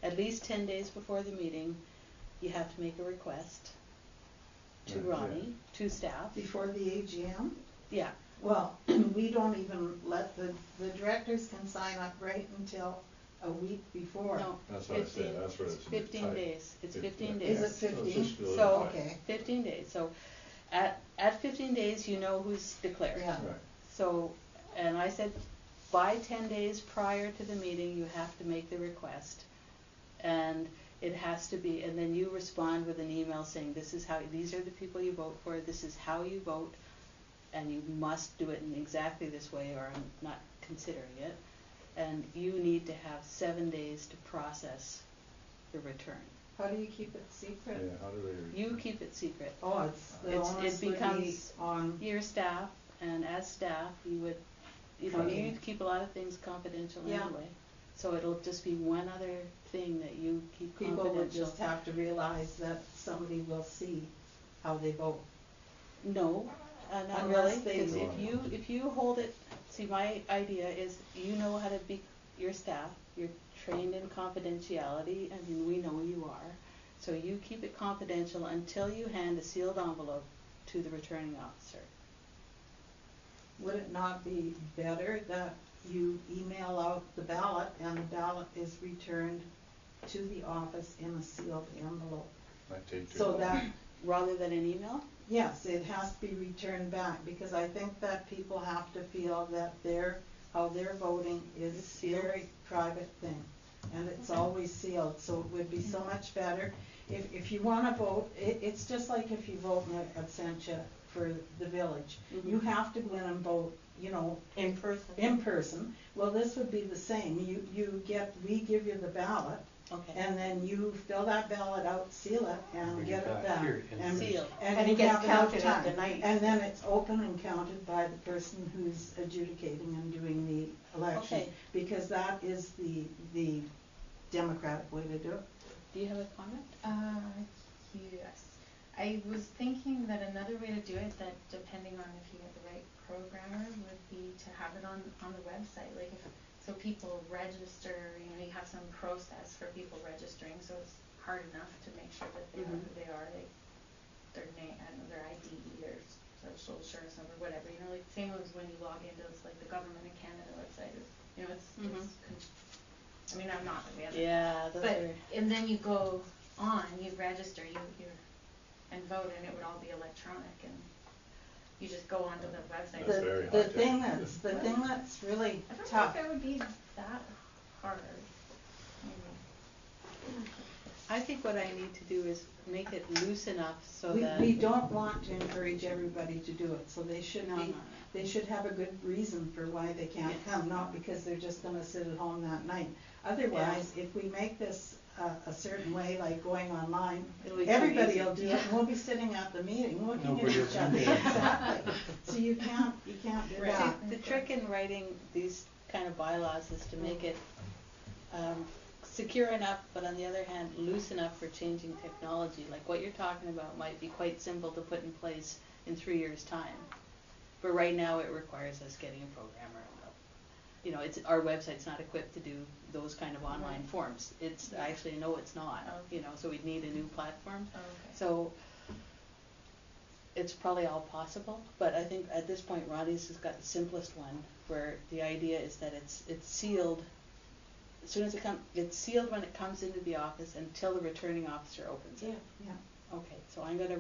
at least 10 days before the meeting, you have to make a request to Ronnie, to staff. Before the AGM? Yeah. Well, we don't even let the directors can sign up right until a week before. No, That's what I said, that's where it's. 15 days. It's 15 days. Is it 15? So, okay. 15 days. So at 15 days, you know who's declared. Yeah. Right. So, and I said, by 10 days prior to the meeting, you have to make the request. And it has to be, and then you respond with an email saying, these are the people you vote for, this is how you vote, and you must do it in exactly this way or I'm not considering it. And you need to have 7 days to process the return. How do you keep it secret? Yeah, how do they? You keep it secret. Oh, It becomes on your staff, and as staff, you would, Okay. you keep a lot of things confidential Yeah. anyway. So it'll just be one other thing that you keep people confidential. would just have to realize that somebody will see how they vote. No, not Unless really, they because vote. if you hold it, see, my idea is how to be your staff, you're trained in confidentiality, we know you are, so you keep it confidential until you hand a sealed envelope to the returning officer. Would it not be better that you email out the ballot and the ballot is returned to the office in a sealed envelope? Might take too So long. that, Rather than an email? yes, it has to be returned back, because I think that people have to feel that their how they're voting is It's sealed? very private thing. And it's always sealed, so it would be so much better. If you wanna vote, it's just like if you vote in absentia for the village. You have to go in and vote, you know, In person. in person. Well, this would be the same. We give you the ballot, Okay. and then you fill that ballot out, seal it, and Bring get it it back back. here and Sealed. And you it gets have enough counted at the time. night. And then it's open and counted by the person who's adjudicating and doing the election. Okay. Because that is the democratic way to do it. Do you have a comment? Yes. I was thinking that another way to do it, that depending on if you have the right programmer, would be to have it on the website. Like so people register, you know, you have some process for people registering, so it's hard enough to make sure that they are who they are, like their name, I don't know, their ID, their social insurance number, whatever, you know, like same as when you log into like the Government of Canada website, is, you know, I mean, I'm not the other. Yeah, those But, are. and then you go on, you register, and vote, and it would all be electronic, and you just go onto the website. That's very The high-tech. thing that's really I don't tough. know if it would be that hard. I think what I need to do is make it loose enough so We, that. we don't want to encourage everybody to do it, so they should No, be, no, no. they should have a good reason for why they can't come, not because they're just gonna sit at home that night. Otherwise, if we make this a certain way, like going online, It'll be too everybody easy. will do it, and we'll be sitting at the meeting looking at Nobody each will other. do that. Exactly. So you can't do Right. that. See, the trick in writing these kind of bylaws is to make it secure enough, but on the other hand, loose enough for changing technology. Like what you're talking about might be quite simple to put in place in 3 years' time. But right now it requires us getting a programmer. You know, our website's not equipped to do those kind of online forms. It's actually, no, it's not, you know, so we'd need a new platform. Oh, okay. So it's probably all possible, but I think at this point Ronnie's has got the simplest one, where the idea is that it's sealed. As soon as it's sealed when it comes into the office until the returning officer opens it. Yeah. Okay, so I'm gonna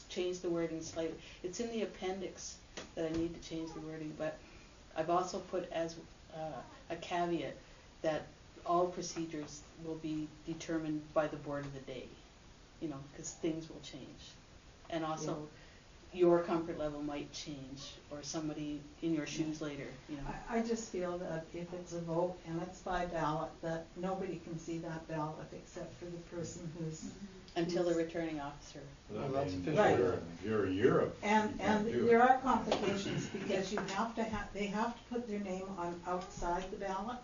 change the wording slightly. It's in the appendix that I need to change the wording, but I've also put as a caveat that all procedures will be determined by the board of the day, you know, because things will change. And also, your comfort level might change, or somebody in your shoes later, you know. I just feel that if it's a vote and it's by ballot, that nobody can see that ballot except for the person who's. Until the returning officer. Well, that's I mean, official. Right. You're a year of. And you can't do there it. are complications because they have to put their name on outside the ballot,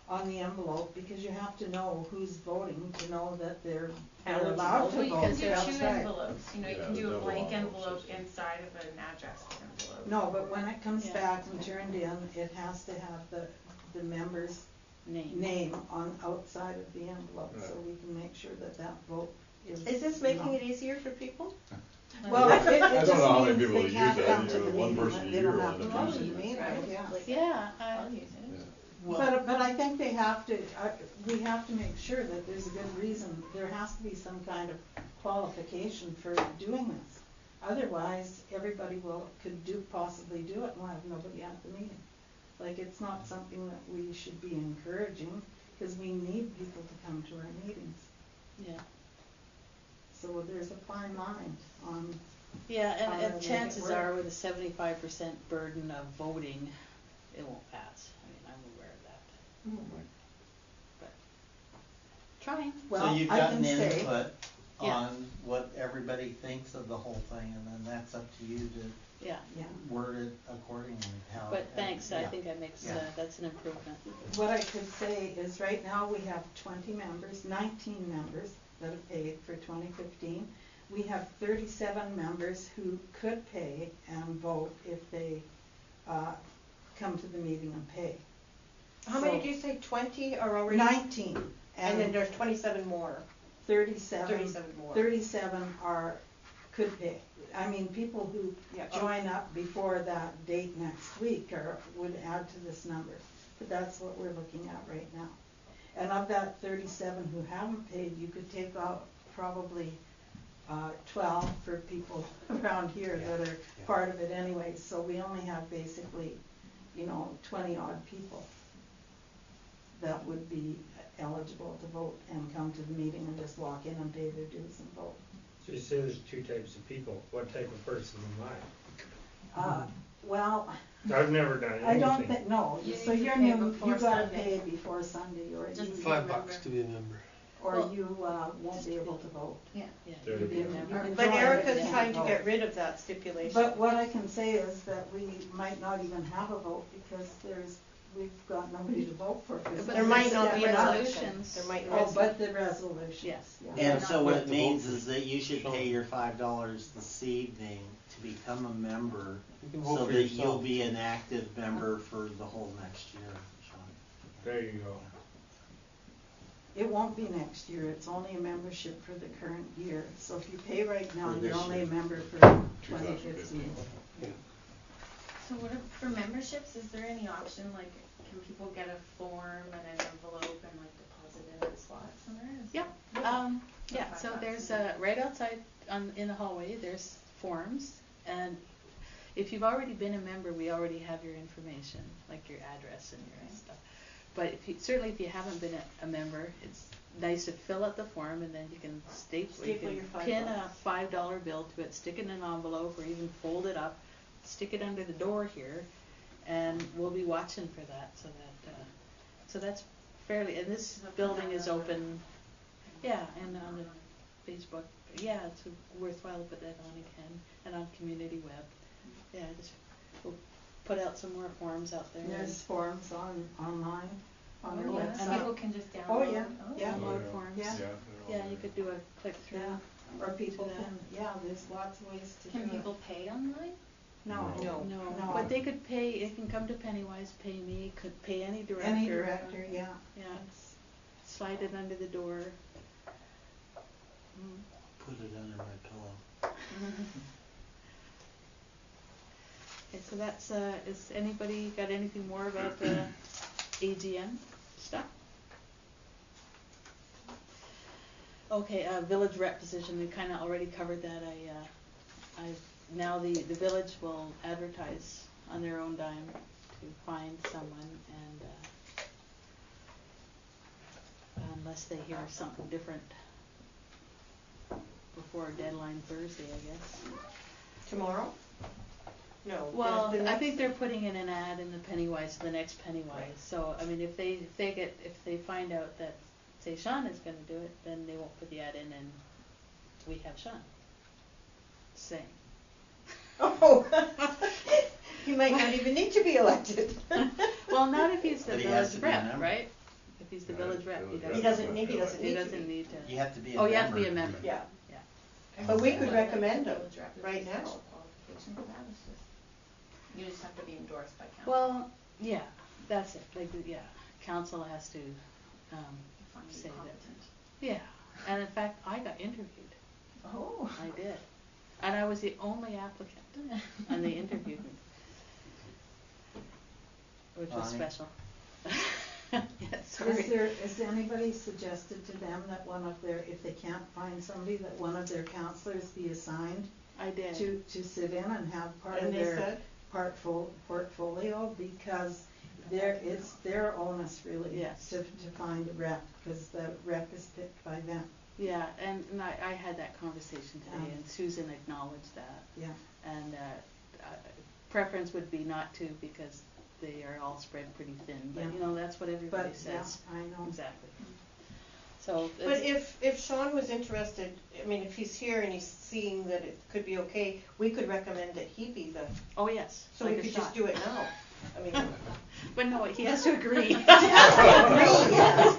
on the envelope, because you have to know who's voting to know that they're allowed to Well, you vote. can do That's two right. envelopes, you know, you Yeah, can the do a double blank envelope envelope system. inside of an addressed envelope. No, but when it comes Yeah. back and turned in, it has to have the member's name on outside of the envelope, so Right. we can make sure that that vote is. Is this making it easier for people? Well, I it don't know just how many means people they use can't that, come to you know, the one meeting, person a they year don't on have the to come to the meeting. meeting, Right. yeah. Yeah, I'll use it. Yeah. But I think they have to, we have to make sure that there's a good reason, there has to be some kind of qualification for doing this. Otherwise, everybody could possibly do it and we'll have nobody at the meeting. Like, it's not something that we should be encouraging, because we need people to come to our meetings. yeah. So there's a fine line on, Yeah, How to and make it chances work. are with a 75% burden of voting, it won't pass. I mean, I'm aware of that. But trying. well, So you've I got can an say, input Yeah. on what everybody thinks of the whole thing, and then that's up to you to Yeah, yeah. word it accordingly, how. but thanks, I yeah. think that makes, Yeah. that's an improvement. What I could say is right now we have 20 members, 19 members that have paid for 2015. We have 37 members who could pay and vote if they come to the meeting and pay. How many So, do you say, 20 are already? 19, And then and there's 27 more. 37 more. 37 could pay. I mean, people who Yeah. join up before that date next week would add to this number. But that's what we're looking at right now. And of that 37 who haven't paid, you could take out probably 12 for people around here that are part of it anyway. So we only have basically 20 odd people that would be eligible to vote and come to the meeting and just walk in and pay their dues and vote. So you say there's two types of people, what type of person am I? Well, I've never done anything. I don't think, no, You so need to you're pay new, before you gotta Sunday. pay before Sunday, or Just you, to $5 to be a member. or Well- you, won't be able to vote. Yeah. Yeah, There you you can go. never- But join, Erica's you trying to can't get vote. rid of that stipulation. But what I can say is that we might not even have a vote because we've got nobody to vote for. 'cause But There might not be we're an not- election. resolutions. There might Oh, not. but the resolutions, Yes. yeah. And so what it to means vote for is that you should pay Sean. your $5 this evening to become a member, You can vote so for that yourself. you'll be an active member for the whole next year, Sean. There you go. It won't be next year, it's only a membership for the current year. So if you pay right now, For you're this only a year. member for 2015. So what for memberships, is there any option, like, can people get a form and an envelope and like deposit in a slot somewhere? Is Yeah, that- yeah, so there's right outside in the hallway, there's forms, and if you've already been a member, we already have your information, like your address and your stuff. But certainly if you haven't been a member, it's nice to fill out the form, and then you can Staple you your can $5. pin a $5 bill to it, stick it in an envelope, or even fold it up, stick it under the door here, and we'll be watching for that, so that's fairly, and this building is open, yeah, and on the Facebook, yeah, it's worthwhile to put that on again, and on Community Web, yeah, we'll put out some more forms out there. There's forms online, on our Oh, yeah, and website. people can just download. Oh, yeah, Oh. yeah. Download forms. Yeah. they're all Yeah, you there. could do a click through. Yeah, or people to that. can, yeah, there's lots of ways to do it. Can people pay online? No. No. No, but they could pay, it can come to Pennywise, pay me, could pay any director. Any director, yeah. Yeah, slide it under the door. Mm. Put it under my pillow. Okay, so that's, is anybody got anything more about the AGM stuff? Okay, village rep position, we kinda already covered that, now the village will advertise on their own dime to find someone, and, unless they hear something different before deadline Thursday, I guess. Tomorrow? No. Well, the I next- think they're putting in an ad in the Pennywise, the next Pennywise, so, I mean, if they find out that, say Sean is gonna do it, then they won't put the ad in and we have Sean. Same. Oh, he might not even need to be elected. Well, not if he's the But he has village to be a rep, member. right? If he's the Right, village rep, he village He doesn't, doesn't need, he doesn't he need to doesn't be. need to. You have to be a Oh, member. you have to be a member. Yeah. Yeah. But we could Like, recommend him village rep is right a now. special qualification for that, it's just, you just have to be endorsed by council. Well, yeah, that's it, like, yeah, council has to, Find you say that. competent. yeah, and in fact, I got interviewed. Oh. I did. And I was the only applicant, and they interviewed me. Which was Ronnie? special. Yeah, sorry. Is anybody suggested to them that if they can't find somebody, that one of their counselors be assigned I did. to sit in and have part And of they their said? portfolio, because it's their onus really Yes. to find a rep, because the rep is picked by them, Yeah, and I had that conversation today, and Susan acknowledged that. yeah. And preference would be not to, because they are all spread pretty thin, but Yeah. you know, that's what everybody But, yeah, says. I know. Exactly. So. But it's- if Sean was interested, I mean, if he's here and he's seeing that it could be okay, we could recommend that he be the, Oh, yes. so like we a could shot. just do it now. I mean. But no, he has to agree. Yes.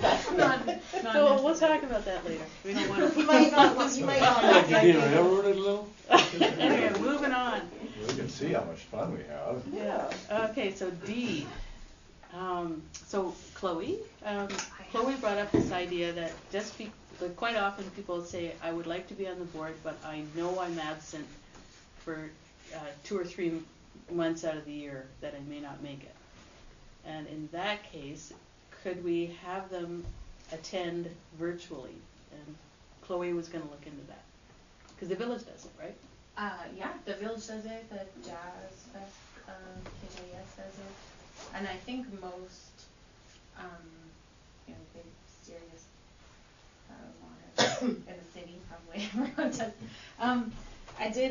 So we'll talk about that later. We don't want He to. might not, he might not. Like you're being railroaded a little? Anyway, moving on. We can see how much fun we have. Yeah. Okay, so D. So Chloe brought up this idea that like quite often people say, I would like to be on the board, but I know I'm absent for 2 or 3 months out of the year that I may not make it. And in that case, could we have them attend virtually? And Chloe was going to look into that. Because the village does it, right? Yeah, the village does it, the Jazz Fest, KJS does it. and I think most, you know, big serious monitors in the city, probably everyone does.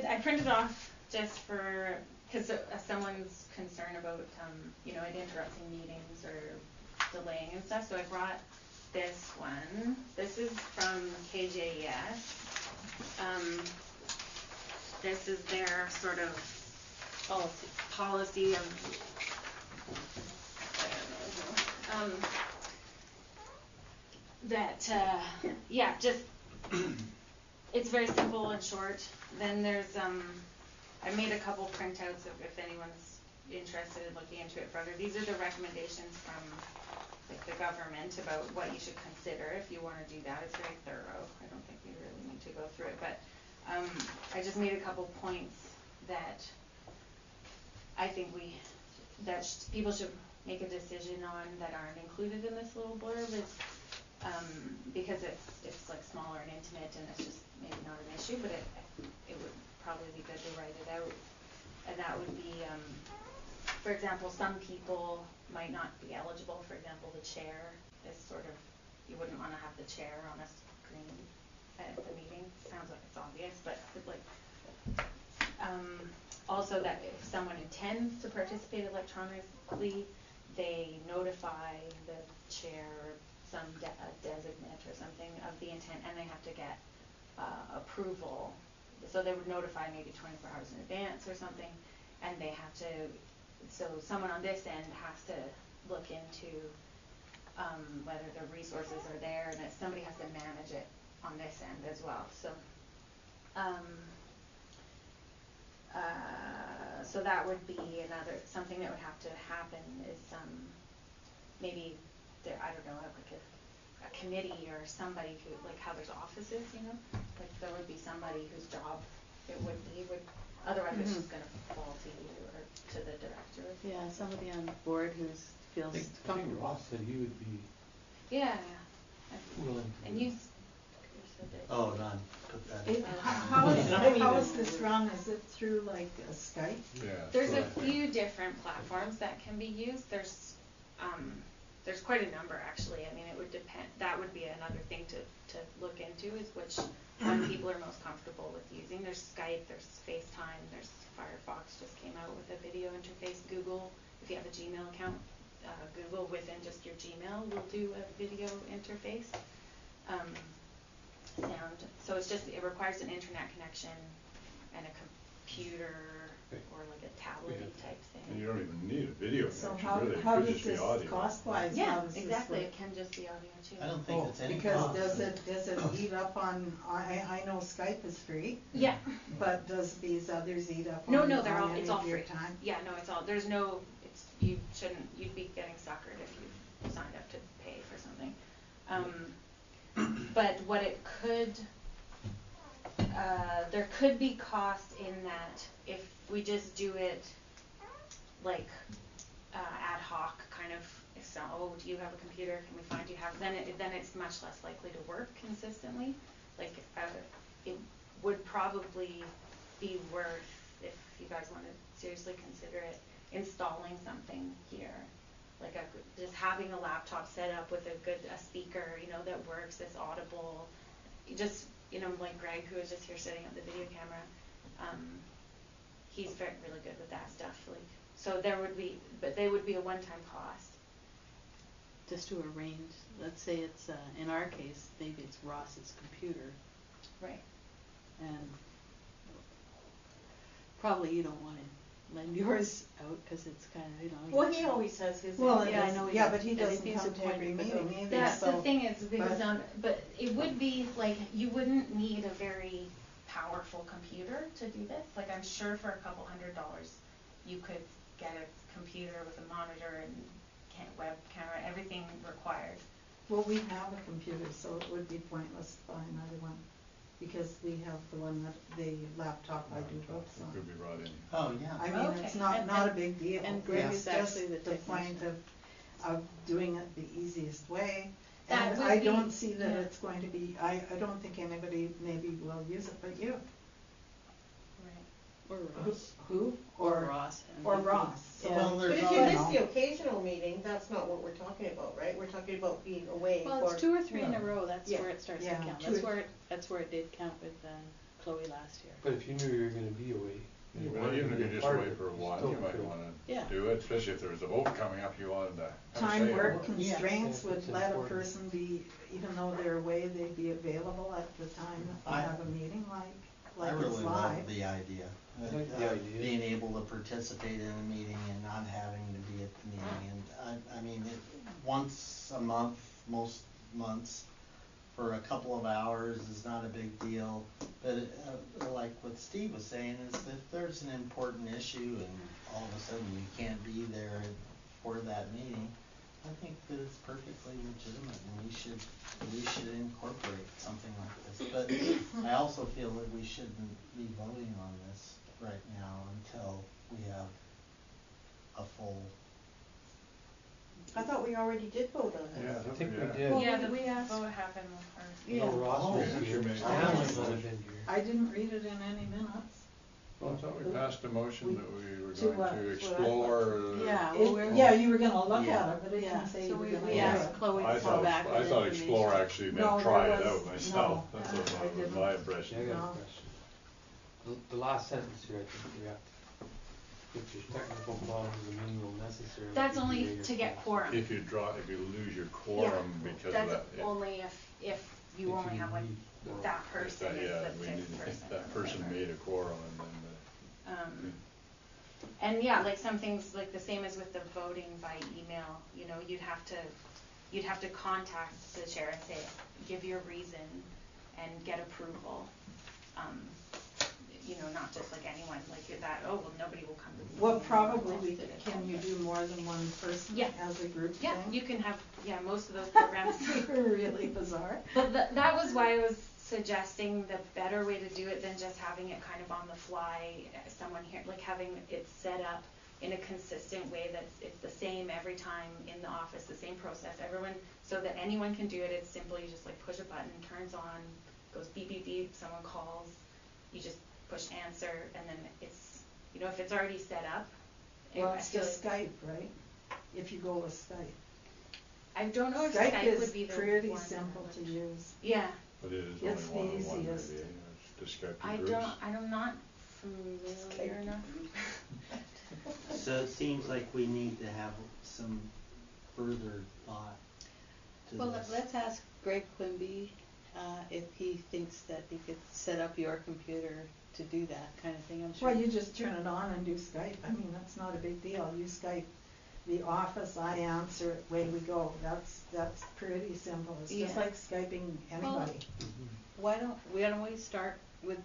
I printed off just for, cause someone's concerned about, you know, it interrupting meetings or delaying and stuff, so I brought this one. This is from KJES. This is their sort of policy of, yeah, just, it's very simple and short. Then there's, I made a couple printouts if anyone's interested in looking into it further. These are the recommendations from like the government about what you should consider if you want to do that. It's very thorough. I don't think we really need to go through it, but I just made a couple points that I think people should make a decision on that aren't included in this little blurb, is because it's like smaller and intimate, and it's just maybe not an issue, but it would probably be good to write it out. And that would be, for example, some people might not be eligible. For example, the chair is sort of, you wouldn't want to have the chair on a screen at the meeting. Sounds like it's obvious, but like, also that if someone intends to participate electronically, they notify the chair or some designate or something of the intent, and they have to get approval. So they would notify maybe 24 hours in advance or something, and they have to, so someone on this end has to look into whether the resources are there, and that somebody has to manage it on this end as well. So so that would be something that would have to happen is maybe there, I don't know, like a committee or somebody who, like how there's offices, you know, like there would be somebody whose job it would be, otherwise it's just gonna fall to you or to the director. Yeah, somebody on the board who feels I think comfortable. Ross said he would be Yeah. willing to. And you said that. Oh, Ron, put that in. How is this run? Is it through like a Skype? Yeah. There's a so- few different platforms that can be used. There's quite a number actually. I mean, it would depend. That would be another thing to look into, is which one people are most comfortable with using. There's Skype, there's FaceTime, there's Firefox just came out with a video interface. Google, if you have a Gmail account, Google within just your Gmail will do a video interface. Sound. So it's just, it requires an internet connection and a computer or like a tablet type thing. And you don't even need a video So connection, really, it how could does just be this audio. cost-wise? Yeah, how does this exactly. work? It can just be audio too. I don't think it's any Because cost. does it eat up on, I know Skype is free, Yeah. but does these others eat up No, on they're all, any it's all of your free. time? Yeah, no, it's all, you'd be getting suckered if you signed up to pay for something. But what it could, there could be cost in that if we just do it like ad hoc kind of, so, oh, do you have a computer, can we find you have, then it's much less likely to work consistently. Like it would probably be worth, if you guys want to seriously consider it, installing something here, like just having a laptop set up with a speaker, you know, that works, that's audible. Just, you know, like Greg, who was just here setting up the video camera, he's really good with that stuff. Like, so there would be, but they would be a one-time cost. Just to arrange, let's say it's, in our case, maybe it's Ross's computer, Right. and probably you don't want to lend yours out, because it's kind of, you know. Well, he always has his. Well, Yeah, I know he yeah, does. but he And doesn't if he's come to every appointed, but meeting either, That's so. the thing is, because but- but it would be like, you wouldn't need a very powerful computer to do this. Like, I'm sure for $200 you could get a computer with a monitor and web camera, everything required. Well, we have a computer, so it would be pointless to buy another one, because we have the one the laptop I do books It on. could be brought in. Oh, yeah. I mean, Okay. it's not a big deal. and Greg It's is actually just the point technician. of doing it the easiest way. That And would I be- don't see that yeah. it's going to be, I don't think anybody maybe will use it but you. Right. Or Ross. Who? Or Ross. and Or he- Ross. So, Well, But there's if you all- miss the occasional meeting, that's not what we're talking about, right? We're talking about being away for. Well, it's 2 or 3 in a row, that's Yeah. where it starts to Yeah, count. 2 or That's where it did count with Chloe last year. But if you knew you were gonna be away. and you Well, wanted even to if be you're a just part away of it, for a you while, still you might could. wanna Yeah. do it, especially if there was a vote coming up, you wanted to have a time say work on it. constraints Yeah, would it's let a important. person be, even though they're away, they'd be available at the time that we I- have a meeting, I like it's really live. love the idea. I like the idea. Being able to participate in a meeting and not having to be at the meeting. And I mean, once a month, most months, for a couple of hours is not a big deal. But like what Steve was saying is if there's an important issue and all of a sudden you can't be there for that meeting, I think that it's perfectly legitimate and we should incorporate something like this. But I also feel that we shouldn't be voting on this right now until we have a full. I thought we already did vote on Yeah, this. I think we yeah. did. Well, Yeah, the we asked- vote happened first. Yeah. No, Ross Oh, was yeah, here. she made- Stan might not have been here. I didn't read it in any minutes. Well, I thought we passed a motion that we were To going what? to explore. Yeah, It- well, we're. Yeah, you were gonna look Yeah. at it, but it Yeah, didn't say so you were we gonna do we asked it. Chloe I to come back thought with explore information. actually No, meant try there it was- out myself, no, that's I what was didn't. my Yeah, impression. I got a No. question. The last sentence here, I think we have to, if there's technical problems, the meeting will necessarily. That's be only greater to get cost. quorum. If you lose your quorum because of That's that. only if you If only you have like need more. that if person that- is yeah, the we fifth need- person. if that or person whatever. made a quorum and then And yeah, like some things, like the same as with the voting by email, you know, you'd have to contact the chair and say, give your reason and get approval. You know, not just like anyone, like that, oh, well, nobody will come to the meeting. Well, no one probably wants we, it at can all, you but- do more than one person Yeah. as a group Yeah, thing? you can have, most of those programs. You're really bizarre. But that was why I was suggesting the better way to do it than just having it kind of on the fly, someone here, like having it set up in a consistent way that's it's the same every time in the office, the same process, everyone, so that anyone can do it. It's simply you just like push a button, turns on, goes beep beep beep, someone calls, you just push answer, and then it's, you know, if it's already set up. Well, I it's feel just like- Skype, right? If you go with Skype. I don't know if Skype Skype would is be the pretty one simple that to would- use. Yeah, but it is It's only the one-on-one maybe, easiest. it's to Skype I the groups. I'm not familiar Skype. enough. So it seems like we need to have some further thought to Well, this. let's ask Greg Quimby, if he thinks that he could set up your computer to do that kind of thing, I'm sure. Well, you just turn it on and do Skype. I mean, that's not a big deal. You Skype the office, I answer it, away we go. That's pretty simple. It's just Yeah. like Skyping anybody. Why don't we start with,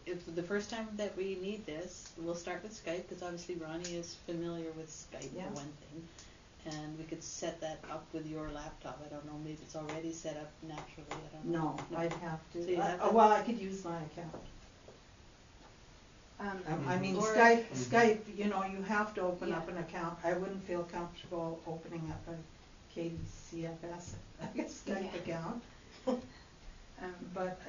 if the first time that we need this, we'll start with Skype, because obviously Ronnie is familiar with Skype Yeah. for one thing. And we could set that up with your laptop. I don't know, maybe it's already set up naturally, I don't know. No, I'd have So to. you have to- Well, I could use my account. I mean, Or- Skype, you know, you have to open up Yeah. an account. I wouldn't feel comfortable opening up a KDCFS, I guess, Skype Yeah. account. But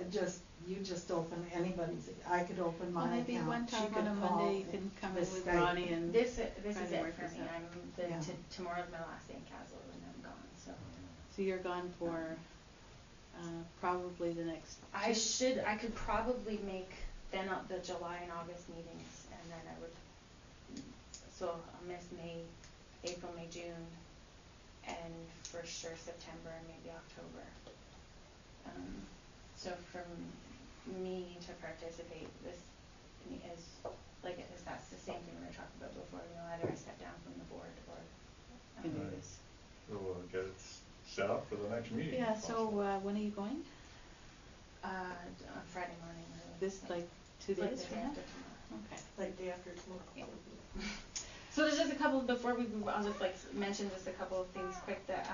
you just open anybody's, I could open my Well, account. maybe one She time could on a call Monday you can come in with with Skype. Ronnie and. This is try it to for work this me. out. Yeah. Tomorrow's my last day in Kaslo and I'm gone, so. So you're gone for, probably the next. I could probably make then the July and August meetings, and then I would, so I'll miss April, May, June, and for sure September and maybe October. So for me to participate, this is, like, that's the same thing we were talking about before, you know, either I step down from the board or. Can do Right. this. So we'll get it set up for the next meeting. Yeah, if so, possible. when are you going? On Friday morning. This, like, 2 Like days the from day now? after tomorrow. Okay. Like day after tomorrow. Yeah. So there's just a couple, before we move, I'll just like mention just a couple of things quick that,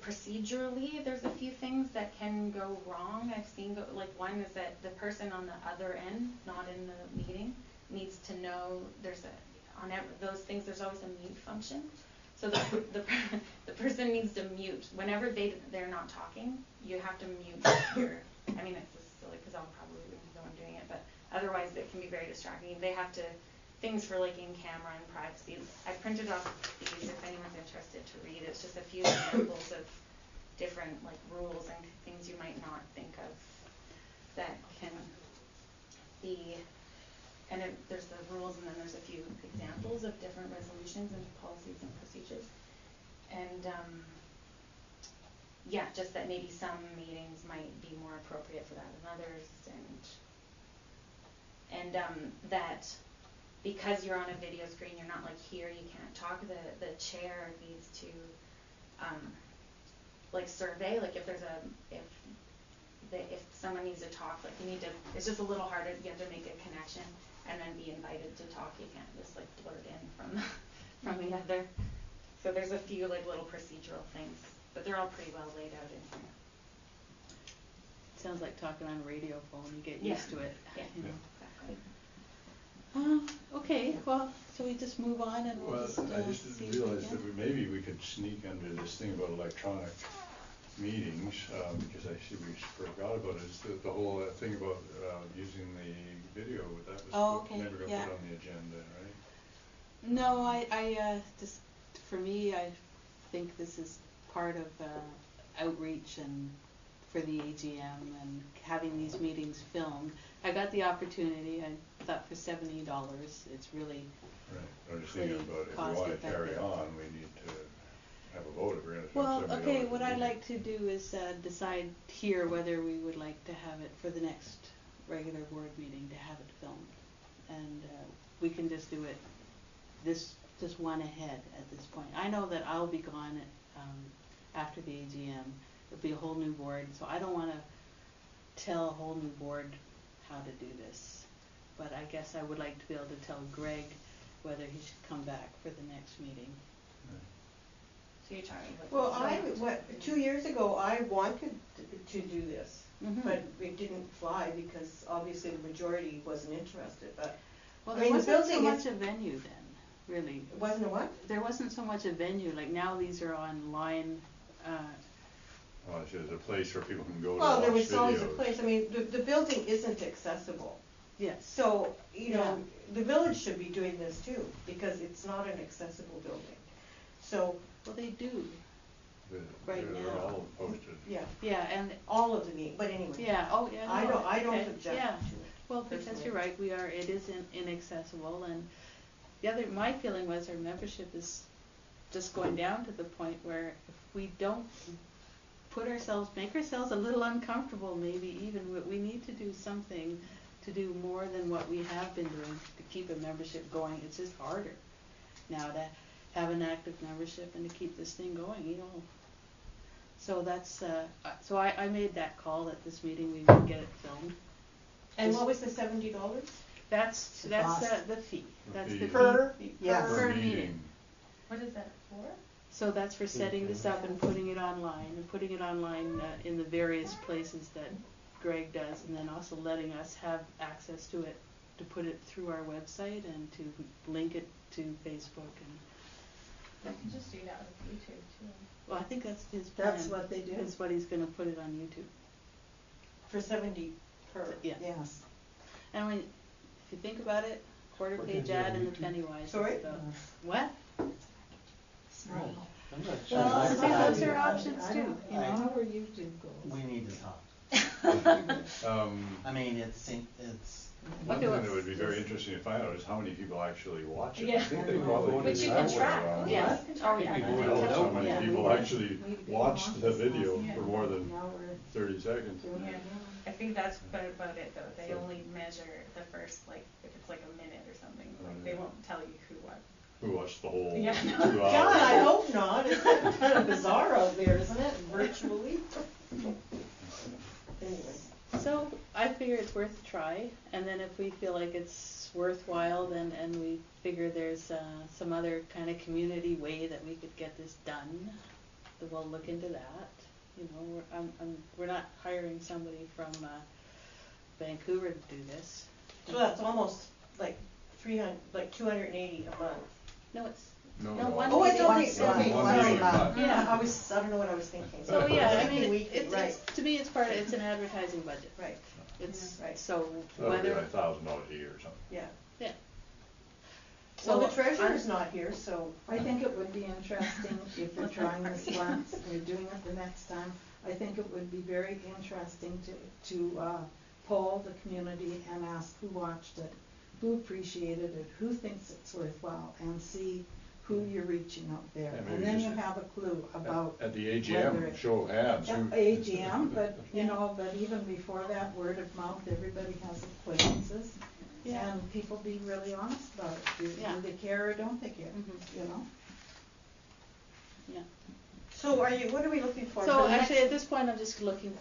procedurally, there's a few things that can go wrong. I've seen, like, one is that the person on the other end, not in the meeting, needs to know those things, there's always a mute function. So the person needs to mute, whenever they're not talking, you have to mute your, I mean, it's just silly, cause I'll probably be the one doing it, but otherwise it can be very distracting. They have to, things for like in camera and privacy. I printed off these if anyone's interested to read. It's just a few examples of different like rules and things you might not think of that can be, and there's the rules and then there's a few examples of different resolutions and policies and procedures. And yeah, just that maybe some meetings might be more appropriate for that than others, and that because you're on a video screen, you're not like here, you can't talk. The chair needs to like survey, like if there's if someone needs to talk, like you need to, it's just a little harder, you have to make a connection and then be invited to talk. You can't just like blurt in from the other. So there's a few like little procedural things, but they're all pretty well laid out in here. Sounds like talking on a radio phone, you get used to it. Yeah, You know. exactly. Okay, well, so we just move on and we'll Well, just I just see if we realized can. that maybe we could sneak under this thing about electronic meetings, because I see we forgot about it, is the whole thing about using the video, that was never got put on the agenda, right? No, I just, for me, I think this is part of outreach and for the AGM and having these meetings filmed. I got the opportunity, I thought for $70, it's really Right, I'm just thinking about if we cost want to carry effective. on, we need to have a vote if we're gonna Well, spend $70 okay, a what I'd meeting. like to do is decide here whether we would like to have it for the next regular board meeting to have it filmed. And we can just do it just one ahead at this point. I know that I'll be gone after the AGM. It'll be a whole new board, so I don't want to tell a whole new board how to do this. But I guess I would like to be able to tell Greg whether he should come back for the next meeting. So you're talking like. Well, 2 years ago, I wanted to do this, Mhm. but it didn't fly because obviously the majority wasn't interested, but. Well, I there mean, the wasn't so building much is- a venue then, really. It wasn't a what? There wasn't so much a venue, like now these are online. Oh, so there's a place where people can go to Well, watch there was always a videos. place, I mean, the building isn't accessible. Yes. So, you know, the village should be doing this too, because it's not an accessible building. So, Well, they do. right They're now. all posted. yeah, Yeah, and all of the meetings, but anyway. yeah. Oh, yeah. I no, don't okay, object yeah. to it. Well, because personally. you're right, it is inaccessible, and my feeling was our membership is just going down to the point where if we don't make ourselves a little uncomfortable, maybe even we need to do something to do more than what we have been doing to keep a membership going. It's just harder now to have an active membership and to keep this thing going, you know. So that's so I made that call at this meeting we would get it filmed. And what was the $70? That's The cost. the fee. The That's fee. the Per- fee yes. per meeting. What is that for? So that's for setting this up and putting it online in the various places that Greg does, and then also letting us have access to it to put it through our website and to link it to Facebook and. You can just do that with YouTube too. Well, I think that's his plan. That's what they do. That's what he's going to put it on YouTube. For 70 per. Yeah. Yes. And if you think about it, quarter What page is it on ad and the YouTube? penny wise. Sorry? What? Small. I'm not sure. Well, see, see, those I- are options I too, don't you know know. where YouTube goes. We need to talk. I mean, it's One Okay, thing well, that would be very interesting to find out is how many people actually watch it. Yeah. I think they probably Which you have can one track. around. Yeah. Oh, Yeah. yeah. We Tell us how Yeah. many people actually watched the video Yeah. for more than Now we're 30 seconds. doing Yeah. it now. I think that's about it though. They So- only measure the first, like, if it's like a minute or something, like, they yeah. won't tell you who what. Who watched the whole Yeah. 2 hours? God, I hope not. It's kind of bizarre out there, isn't it? Virtually. Anyway. So I figure it's worth a try, and then if we feel like it's worthwhile, then and we figure there's some other kind of community way that we could get this done, then we'll look into that. You know, we're not hiring somebody from Vancouver to do this. So that's almost like 280 a month. No, it's No, No, no. one Oh, it's meeting. only, Once okay, a sorry. month. Yeah. I don't know what I was thinking. so yeah. I Weekly, mean, weekly, it's right, to me it's an advertising budget. right. It's, Right. so That'll be whether, like $1,000 a year or something. Yeah. yeah. Well, the So treasurer's not here, so. I think it would be interesting if you're trying this once and you're doing it the next time. I think it would be very interesting to poll the community and ask who watched it, who appreciated it, who thinks it's worthwhile, and see who you're reaching out there. Yeah, maybe And then just you have a clue about At the whether AGM, it- show of hands. who- AGM, but, you Yeah. know, but even before that, word of mouth, everybody has acquaintances. Yeah. And people be really honest about it. Yeah. Do they care or don't they care, Mhm. you know? yeah. So what are we looking for? So the next- actually, at this point, I'm just looking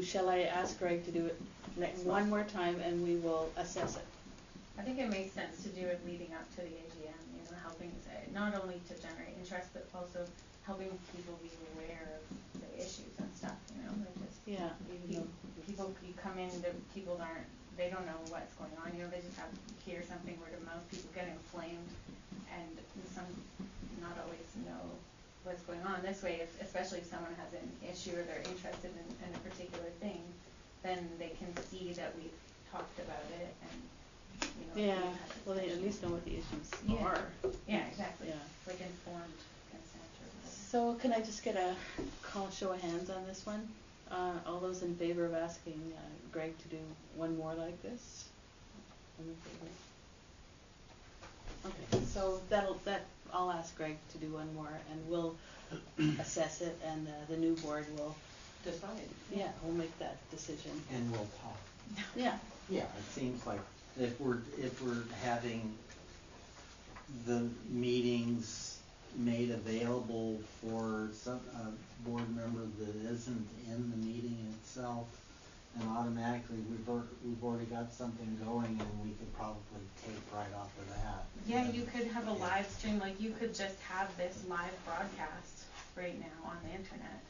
shall I ask Greg to do it one more time and we will assess it? I think it makes sense to do it leading up to the AGM, you know, helping, not only to generate interest, but also helping people be aware of the issues and stuff, you know, like just. Yeah, even People, you come in, they don't know what's going on, you know, they just hear something word of mouth, people get inflamed, and some not always know what's going on. This way, especially if someone has an issue or they're interested in a particular thing, then they can see that we've talked about it and, you know. Yeah, we've had well, they at discussion. least know what the issues Yeah. are. Yeah, exactly. Yeah. Like informed consent or whatever. So can I just get a show of hands on this one? All those in favor of asking Greg to do one more like this? I'm in favor. Okay, so I'll ask Greg to do one more and we'll assess it and the new board will, Decide. yeah, we'll make that decision. And we'll talk. Yeah, Yeah, it seems like if we're having the meetings made available for some, board member that isn't in the meeting itself, and automatically we've already got something going and we could probably tape right off of that. Yeah, you could have a Yeah. live stream, like you could just have this live broadcast right now on the internet.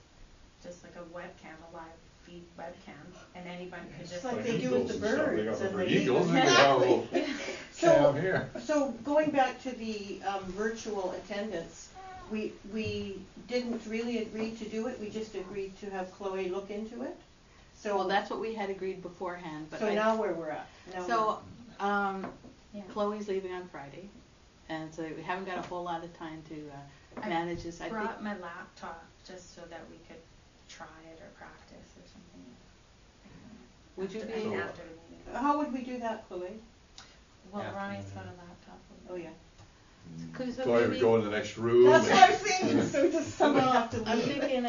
Just like a webcam, a live feed webcam, and anybody could just. It's like they do with the birds and the eagles. eagles. They got a little So, cam here. so going back to the virtual attendance, we didn't really agree to do it, we just agreed to have Chloe look into it. So well, that's what we had agreed beforehand, but So now where we're at. So, Yeah. Chloe's leaving on Friday, and so we haven't got a whole lot of time to I manage this. I think, brought my laptop just so that we could try it or practice or something. Would you After- be- after the meeting? How would we do that, Chloe? Well, After Ronnie's the got a meeting. laptop. Oh, yeah. so So I would maybe- go in the next room. That's and- what I'm saying, so does somebody have to I'm leave? thinking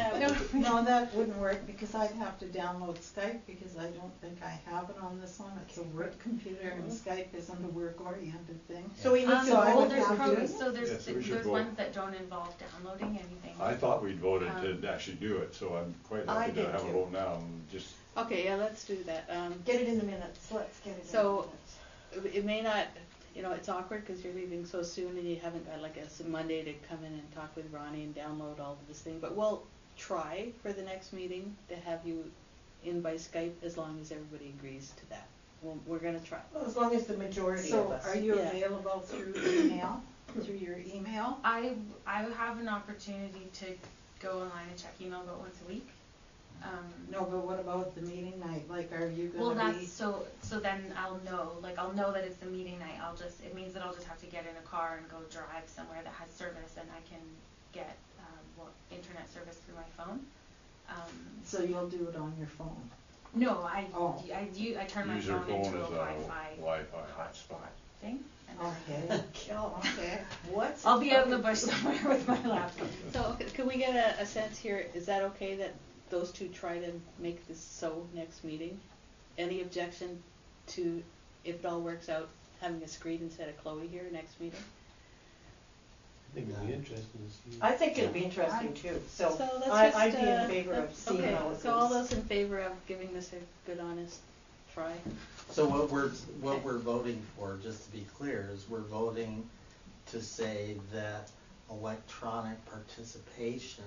No, that wouldn't work because I'd have to download Skype because I don't think I have it on this one. It's a work computer and Skype isn't a work-oriented thing. So we need So to I Well, would there's have to- so there's Yes, we should vote. ones that don't involve downloading anything. I thought we'd voted to actually do it, so I'm quite I happy to did have a too. vote now and just. Okay, yeah, let's do that. Get it in the minutes, let's get it in the So- minutes. It may not, it's awkward because you're leaving so soon and you haven't got like a Monday to come in and talk with Ronnie and download all of this thing. But we'll try for the next meeting to have you in by Skype as long as everybody agrees to that. We're gonna try. Well, as long as the majority of So us. are you Yeah. available through email, through your email? I have an opportunity to go online and check email about once a week. No, but what about the meeting night? Like, are you Well, gonna be? that's so then I'll know that it's the meeting night. It means that I'll just have to get in a car and go drive somewhere that has service and I can get internet service through my phone. So you'll do it on your phone? No, I turn my Use your phone into phone a as a Wi-Fi Wi-Fi hotspot thing. And then Okay, okay. What's? I'll be out in the bush somewhere with my laptop. So can we get a sense here, is that okay that those two try to make this so next meeting? Any objection to, if it all works out, having a screen instead of Chloe here next meeting? I think it'd be interesting to see. I think it'd be interesting too, so let's I'd just, be in favor of let's- seeing okay, how it goes. so all those in favor of giving this a good honest try? So what we're voting for, just to be clear, is we're voting to say that electronic participation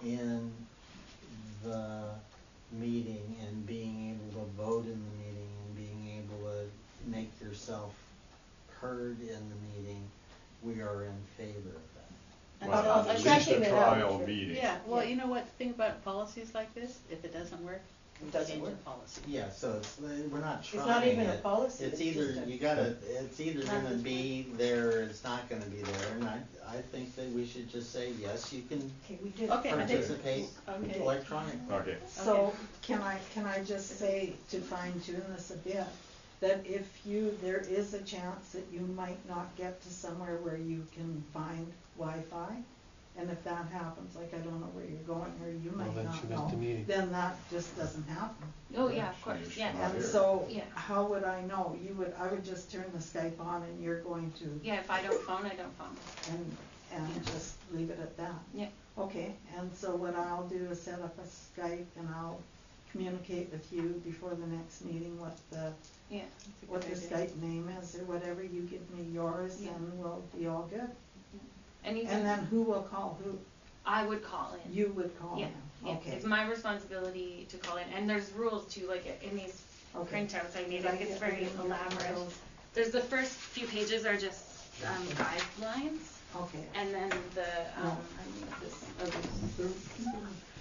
in the meeting and being able to vote in the meeting and being able to make yourself heard in the meeting, we are in favor of that. Well, I'll at least checking a it out. trial meeting. Yeah, well, you know what, the thing about policies like this, if it doesn't work, Doesn't change work. the policy. Yeah, so it's, we're not It's trying not even a it. policy, It's it's either, just a- you gotta, it's either gonna Practice be there or it's not gonna be there, and I think that we should just say, yes, you can Okay, we did. Okay, I think- participate Okay. electronically. Okay. So, can I just say, to fine tune this a bit, that if there is a chance that you might not get to somewhere where you can find Wi-Fi, and if that happens, like I don't know where you're going, or you Well, might then not she missed know, the meeting. then that just doesn't happen. Oh, yeah, of So course, you're yeah. not And here. so, Yeah. how would I know? I would just turn the Skype on and you're going to, Yeah, if I don't phone, I don't phone. and just leave it at that. Yeah. Okay, and so what I'll do is set up a Skype and I'll communicate with you before the next meeting what the Yeah. what the Skype name is or whatever, you give me yours Yeah. and we'll be all good. And you And can, then who will call who? I would call in. You would call Yeah, him, yeah, okay. it's my responsibility to call in, and there's rules too, like in these Okay. printouts I made, Did I I think it's get very everything in elaborate. those? There's the first few pages are just, guidelines, Okay. and then the, No, I need this other.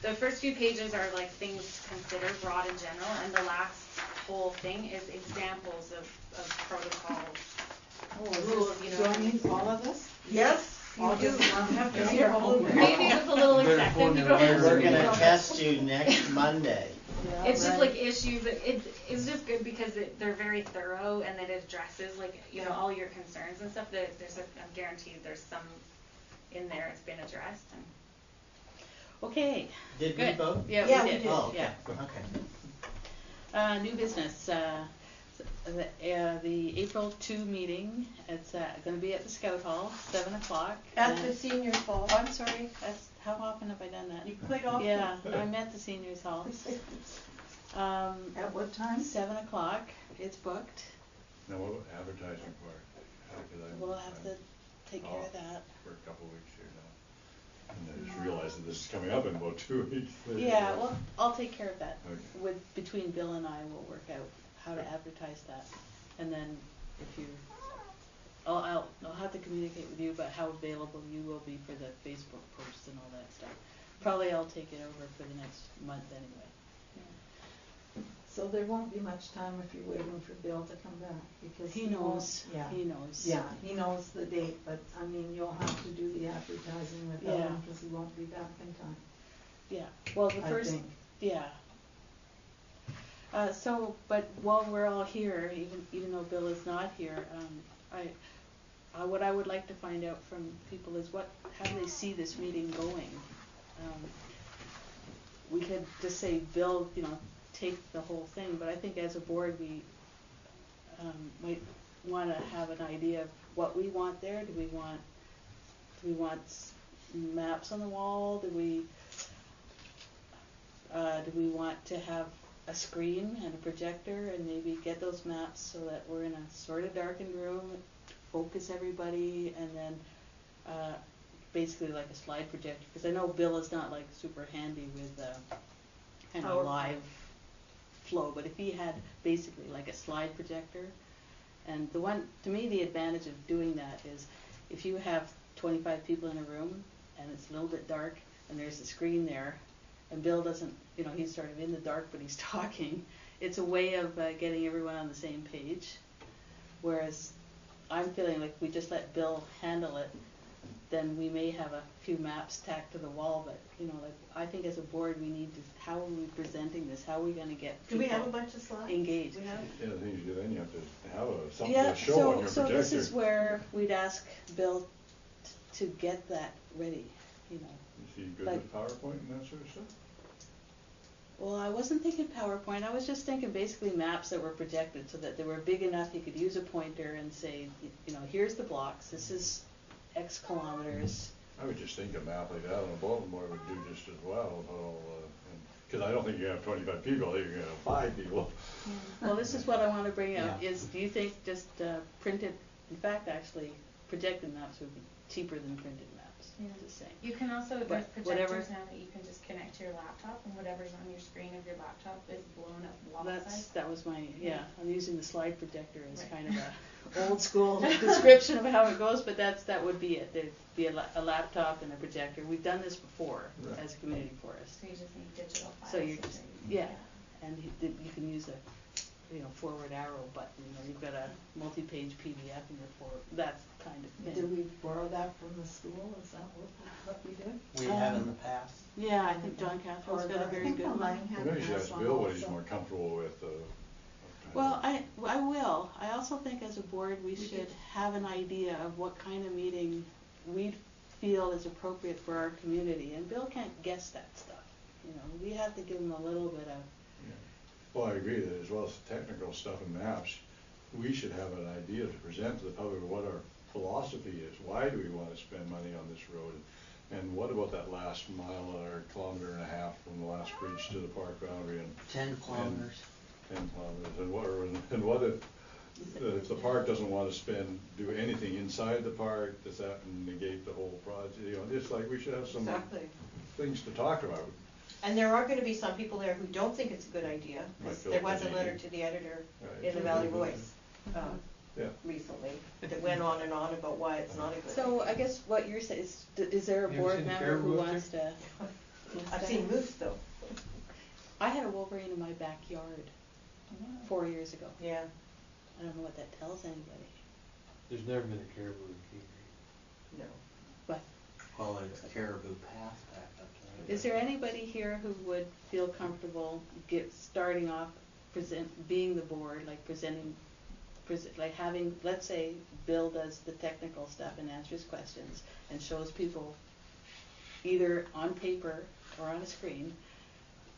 the first few pages are like things considered broad and general, and the last whole thing is examples of protocols. Oh, Rules, is you this, know do what I I mean? need all of this? Yes, you All do. this one? You have to Yeah. hear all of it. Maybe with a little Better exception, phone you your don't have lawyer. We're to. gonna test you next Monday. Yeah, It's just right. like issues that it's just good because they're very thorough and it addresses like, you know, Yeah. all your concerns and stuff. That I'm guaranteed there's some in there it's been addressed. And Okay, Did we good. vote? Yeah, Yeah, we we did, did. Oh, okay, yeah. okay. New business, the April 2 meeting, it's gonna be at the Scout Hall, 7 o'clock. At the and- seniors hall. Oh, I'm sorry, how often have I done that? You quite often. Yeah, I'm at the seniors hall. At what time? 7 o'clock, it's booked, Now, what about advertising for it? we'll have to take care of that. For a couple of weeks here now. And I just realized that this is coming up in about 2 weeks. Yeah, well, I'll take care of that. Okay. Between Bill and I, we'll work out how to advertise that. And then if you, I'll have to communicate with you about how available you will be for the Facebook posts and all that stuff. Probably I'll take it over for the next month anyway. So there won't be much time if you're waiting for Bill to come back, because He won't- knows, Yeah. he knows. Yeah, he knows the date, but I mean, you'll have to do the advertising without Yeah. him, because he won't be back in time, Yeah, well, the I first, think. yeah. But while we're all here, even though Bill is not here, what I would like to find out from people is how do they see this meeting going? We could just say, Bill, take the whole thing, but I think as a board, we might wanna have an idea of what we want there. Do we want maps on the wall? Do we want to have a screen and a projector and maybe get those maps so that we're in a sort of darkened room, focus everybody, and then basically like a slide projector, because I know Bill is not like super handy with kind of PowerPoint. live flow, but if he had basically like a slide projector, and to me the advantage of doing that is if you have 25 people in a room and it's a little bit dark and there's a screen there and Bill doesn't, he's sort of in the dark but he's talking, it's a way of getting everyone on the same page. Whereas I'm feeling like we just let Bill handle it, then we may have a few maps tacked to the wall, but I think as a board we need to, how are we presenting this? How are we gonna get Do people we have a bunch of slides? engaged? We have? Yeah, the thing you do then, you have to have something Yeah, to show on your so projector. this is where we'd ask Bill to get that ready, Is he good like- with PowerPoint and that sort of stuff? Well, I wasn't thinking PowerPoint, I was just thinking basically maps that were projected so that they were big enough you could use a pointer and say, here's the blocks, this is X kilometers. I would just think a map like that on a bulletin board would do just as well, because I don't think you have 25 people, I think you're gonna have 5 people. Well, this is what I want to bring out, Yeah. is do you think just printed, in fact, actually, projected maps would be cheaper than printed maps, Yeah. just saying. you can also, there's But projectors whatever- now that you can just connect to your laptop, and whatever's on your screen of your laptop is blown up wall size. That was my, I'm using the slide projector as Right. kind of a old school description of how it goes, but that would be it. There'd be a laptop and a projector. We've done this before Right. as a community forest. So you just need digital files. So you to just, show yeah, and you can use a, forward arrow button, you've got a multi-page PDF in your forward, that kind of thing. Did we borrow that from the school? Is that what we did? We have in the past. Yeah, I think John Cathro's got a very good one. Maybe you should ask Bill what he's more comfortable with, Well, I will. I also think as a board we should have an idea of what kind of meeting we feel is appropriate for our community, and Bill can't guess that stuff. We have to give him a little bit of. Well, I agree that as well as the technical stuff and maps, we should have an idea to present to the public what our philosophy is. Why do we want to spend money on this road? And what about that last mile or kilometer and a half from the last bridge to the park boundary? And 10 kilometers. 10 kilometers. And what if the park doesn't want to do anything inside the park? Does that negate the whole project? Just like we should have some things to talk about. And there are going to be some people there who don't think it's a good idea. There was a letter to the editor in the Valley Voice recently that went on and on about why it's not a good idea. So I guess what you're saying is there a board member who wants to? I've seen moose though. I had a wolverine in my backyard 4 years ago. Yeah. I don't know what that tells anybody. There's never been a caribou in Kootenay. No. But Well, it's Caribou Path back up there. is there anybody here who would feel comfortable starting off being the board, like like having, let's say Bill does the technical stuff and answers questions and shows people either on paper or on a screen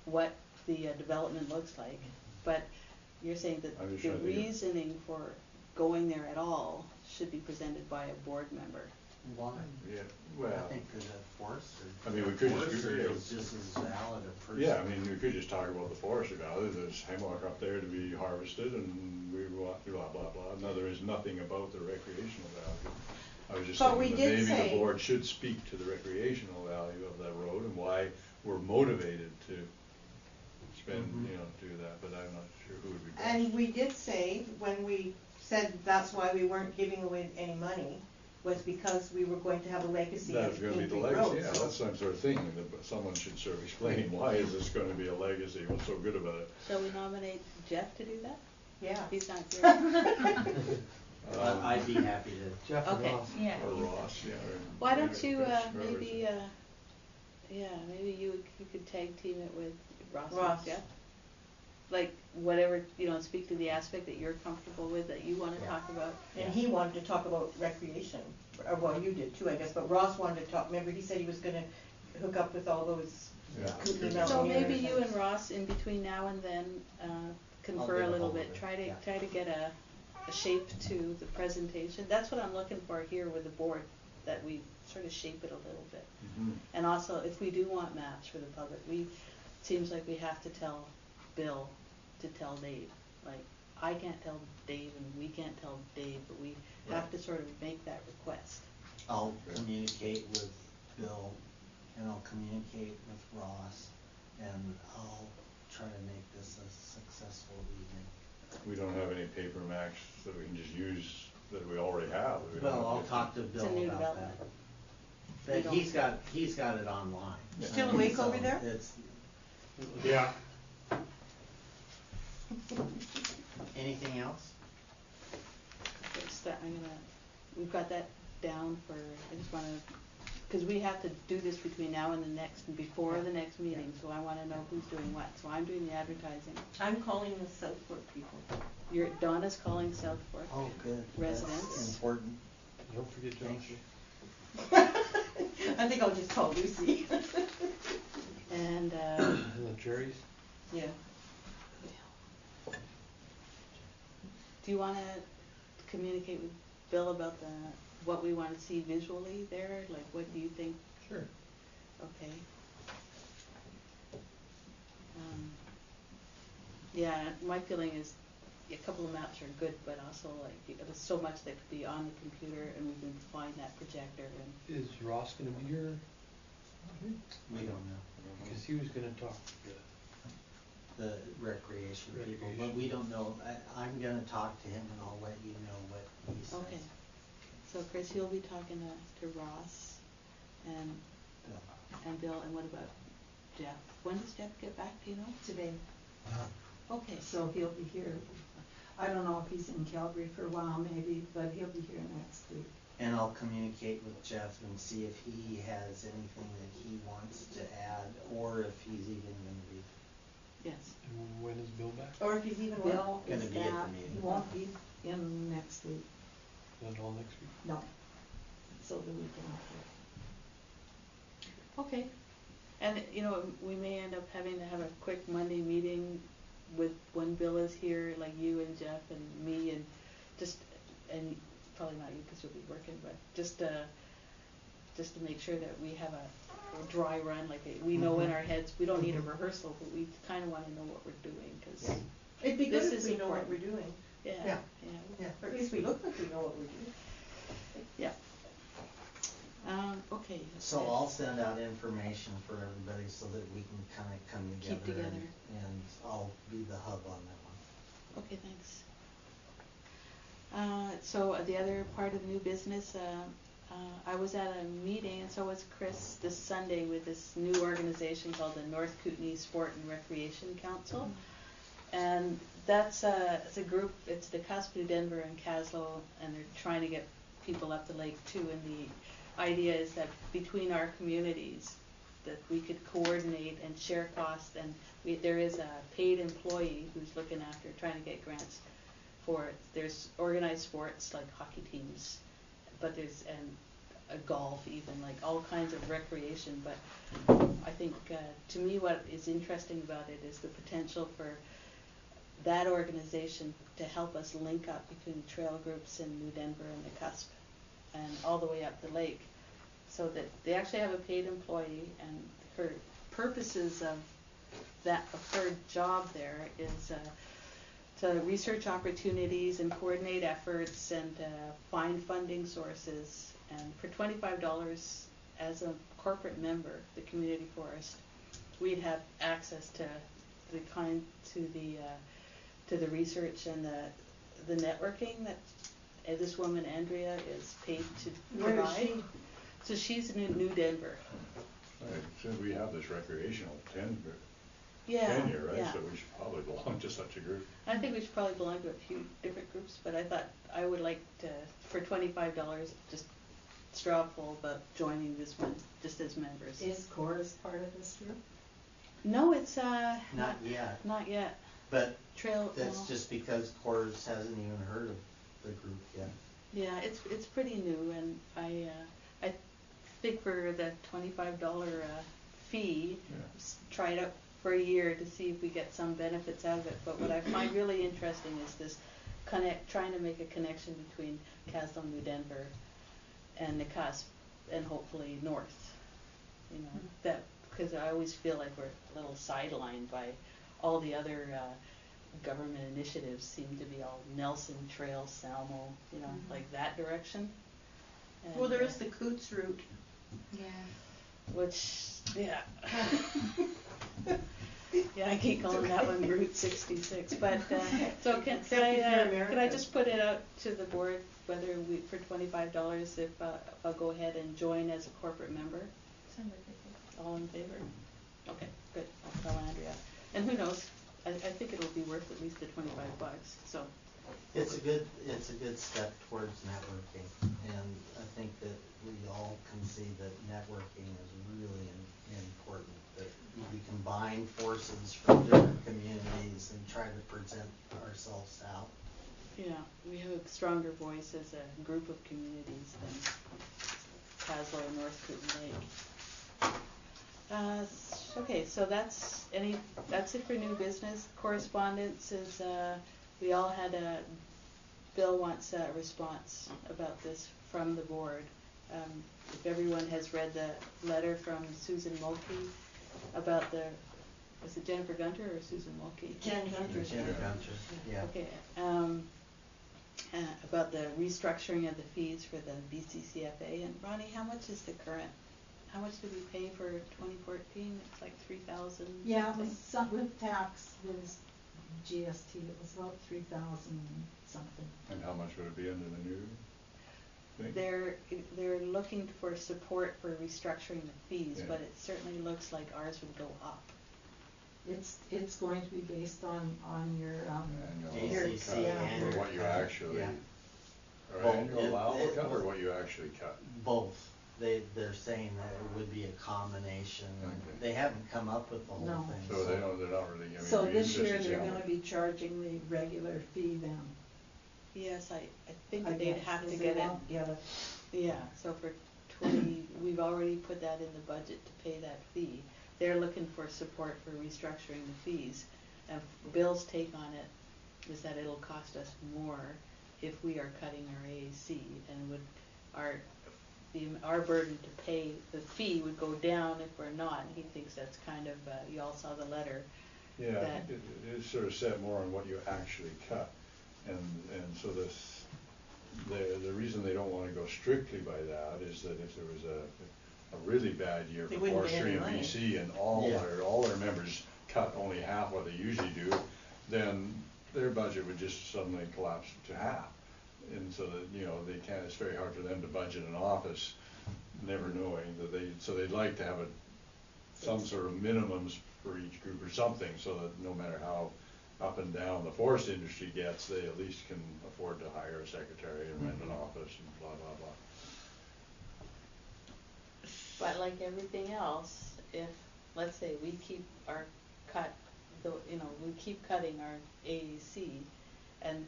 what the development looks like, but you're saying that the reasoning for going there at all should be presented by a board member. Why? Yeah, well, I think for the forester. I mean, we could It's just as valid a person. Yeah, I mean, we could just talk about the forestry value. There's hemlock up there to be harvested, and we want blah blah blah. No, there is nothing about the recreational value. I was just thinking that maybe the board should speak to the recreational value of that road and why we're motivated to spend, do that. But I'm not sure who would be best. And we did say, when we said that's why we weren't giving away any money, was because we were going to have a legacy That of was going to be the Green legacy, Road, yeah, so- that's some sort of thing, that someone should sort of explain, why is this going to be a legacy, what's so good about it? Shall we nominate Jeff to do that? Yeah. He's not here. I'd be happy to. Jeff Okay. Ross. Yeah. Or Ross, yeah. Or Why don't you, whoever's- maybe you could tag team it with Ross and Ross. Jeff? Like, whatever, speak to the aspect that you're comfortable with, that you wanna talk about. And he wanted to talk about recreation, or well, you did too, I guess, but Ross wanted to talk, remember he said he was gonna hook up with all those Yeah. Kootenay So mountaineers. maybe you and Ross, in between now and then, confer get a a little hold bit, of it, try yeah. to get a shape to the presentation. That's what I'm looking for here with the board, that we sort of shape it a little bit. Mhm. And also, if we do want maps for the public, seems like we have to tell Bill to tell Dave. Like, I can't tell Dave and we can't tell Dave, but we have to sort of make that request. I'll communicate with Bill, and I'll communicate with Ross, and I'll try to make this a successful evening. We don't have any paper maps that we can just use that we already have. We don't Well, I'll have talk to Bill It's a new about development. that. But he's got it online. Still awake So over there? It's, Yeah. anything else? We've got that down for, I just wanna, cause we have to do this between now and before the next meeting, so I wanna know who's doing what. So I'm doing the advertising. I'm calling the Southport people. Donna's calling Southport. Oh, good. Residents. That's important. Don't forget Thank Josh. I think I'll just call Lucy. And, And the cherries. Yeah. do you wanna communicate with Bill about what we wanna see visually there? Like, what do you think? Sure. Okay. Yeah, my feeling is a couple of maps are good, but also like, there's so much that could be on the computer and we can find that projector and. Is Ross gonna be here? We don't know. Because he was gonna talk to The recreation people, but we don't know. I'm gonna talk to him and I'll let you know what he says. Okay. So Chris, you'll be talking to Ross and Bill. Bill, and what about Jeff? When does Jeff get back, do you know? Today. Okay, So he'll be here. I don't know if he's in Calgary for a while maybe, but he'll be here next week. And I'll communicate with Jeff and see if he has anything that he wants to add, or if he's even gonna be. yes. And when is Bill back? Or if he's even Bill Gonna is be at the back, meeting. he won't be in next week, Is that all next week? no. So the week after. Okay. And, you know, we may end up having to have a quick Monday meeting with, when Bill is here, like you and Jeff and me, and just, and probably not you because you'll be working, but just to make sure that we have a dry run, like we know in our heads, we don't need a rehearsal, but we kind of want to know what we're doing, because It'd be good This if is we know what important. we're doing, yeah. or at least we look like we know what we're doing. Yeah. Okay. So I'll send out information for everybody so that we can kind of come Keep together. together. And I'll be the hub on that one. Okay, thanks. So the other part of the new business, I was at a meeting, and so was Chris, this Sunday with this new organization called the North Kootenay Sport and Recreation Council. And that's it's a group, it's the Kaslo, Denver, and Kaslo, and they're trying to get people up the lake too. And the idea is that between our communities, that we could coordinate and share costs. And there is a paid employee who's looking after trying to get grants for it. There's organized sports like hockey teams, but there's a golf even, like all kinds of recreation. But I think to me what is interesting about it is the potential for that organization to help us link up between the trail groups in New Denver and the Cusp and all the way up the lake, so that they actually have a paid employee, and her purposes of her job there is to research opportunities and coordinate efforts and find funding sources. And for $25 as a corporate member, the community forest, we'd have access to the research and the networking that this woman Andrea is paid to provide. Where is she? So she's in New Denver. Right, since we have this recreational tenure, right, Yeah. so we should probably belong to such a group. I think we should probably belong to a few different groups, but I thought I would like to, for $25, just straw poll about joining this one, just as members. Is Chorus part of this group? No, it's Not yet, not yet. but Trail. that's no. just because Coors hasn't even heard of the group yet. Yeah, it's pretty new, and I think for the $25 fee, try it out for a year to see if we get some benefits out of it. But what I find really interesting is this trying to make a connection between Kestell, New Denver, and the Cusp, and hopefully north. You know, that because I always feel like we're a little sidelined by all the other government initiatives. Seem to be all Nelson Trail, Salmo, you know, like that direction. And, Well, there is the Coots route. Yeah. which, yeah. Yeah, I keep calling that one Route 66, but, so can I just put it out to the board whether we, for $25, if I'll go ahead and join as a corporate member? Sounds like a good. All in favor? Okay, good, I'll tell Andrea. And who knows, I think it'll be worth at least the $25, so. It's a good step towards networking, and I think that we all can see that networking is really important, that we combine forces from different communities and try to present ourselves out. Yeah, we have a stronger voice as a group of communities than Kaslo and North Kootenay. Okay, so that's it for new business. Correspondence is, we all had Bill wants a response about this from the board. If everyone has read the letter from Susan Mulkey about was it Jennifer Gunter or Susan Mulkey? Jen Gunter. Yeah. Okay, about the restructuring of the fees for the BCCFA. And Ronnie, how much did we pay for 2014? It's like 3,000. Yeah, it was some with tax, with GST, it was about 3,000 something. And how much would it be under the new thing? They're looking for support for restructuring the fees, Yeah. but it certainly looks like ours would go up. It's going to be based on your, Annual your, ACC cut, yeah. or what you actually, Yeah. or Well, annual it- allowable it- cut, or what you actually cut? Both. They're saying that it would be a combination. Okay. They haven't come up with the whole No. thing. So they're not really, I mean. So it'd be this year interesting to see they're how gonna much- be charging the regular fee then. Yes, I think I that they'd guess, have to 'cause get they it. won't get it. Yeah, so for we've already put that in the budget to pay that fee. They're looking for support for restructuring the fees. And Bill's take on it is that it'll cost us more if we are cutting our AAC, and would our burden to pay the fee would go down if we're not. And he thinks that's kind of, you all saw the letter. Yeah, I that- think it is sort of set more on what you actually cut, and so the reason they don't wanna go strictly by that is that if there was a really bad year They for wouldn't get forestry any and money. BC, and Yeah. all their members cut only half what they usually do, then their budget would just suddenly collapse to half. And so that, they can't, it's very hard for them to budget an office, never knowing that so they'd like to have some sort of minimums for each group or something, so that no matter how up and down the forest industry gets, they at least can afford to hire a secretary and rent an office and blah, blah, blah. But like everything else, if, let's say, we keep our we keep cutting our AAC, and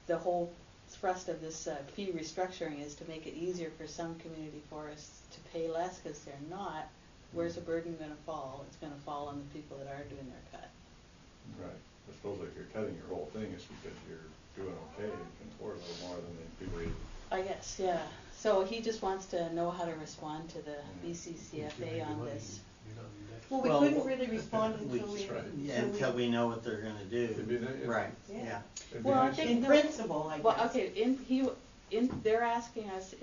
the whole thrust of this fee restructuring is to make it easier for some community forests to pay less because they're not, where's the burden gonna fall? It's gonna fall on the people that are doing their cut. Right, I suppose if you're cutting your whole thing, it's because you're doing okay, you can afford a little more than the people you. I guess, yeah. So he just wants to know how to respond to the BCCFA on this. Well, we Well, couldn't really respond we- until we. That's right. Yeah, until we know what they're gonna It'd be do. the- Right, Yeah. yeah. It'd be Well, I nice think if- In no- principle, I guess. Well, okay, they're asking us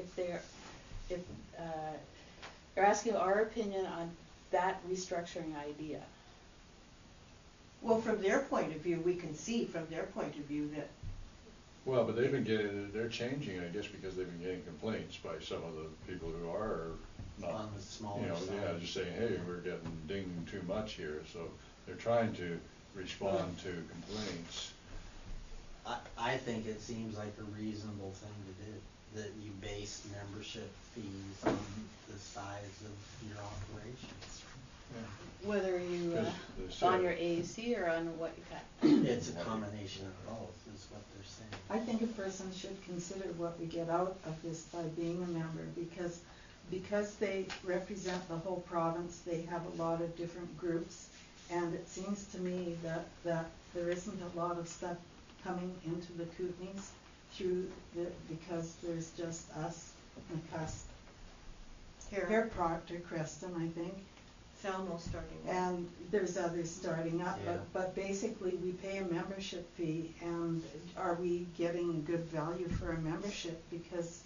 they're asking our opinion on that restructuring idea. Well, from their point of view, we can see from their point of view that, Well, but they're changing, I guess, because they've been getting complaints by some of the people who are not. On the smaller side. Yeah, just saying, hey, we're getting dinged too much here, so they're trying to respond to complaints. I think it seems like a reasonable thing to do, that you base membership fees on the size of your operations. Whether you, 'Cause the on sale- your AAC or on what you cut. It's a combination of both, is what they're saying. I think a person should consider what we get out of this by being a member, because they represent the whole province, they have a lot of different groups, and it seems to me that there isn't a lot of stuff coming into the Kootenays because there's just us and Hair Proctor, Creston, I think. Falmouth starting. And there's others starting up, Yeah. but basically we pay a membership fee, and are we getting good value for a membership? Because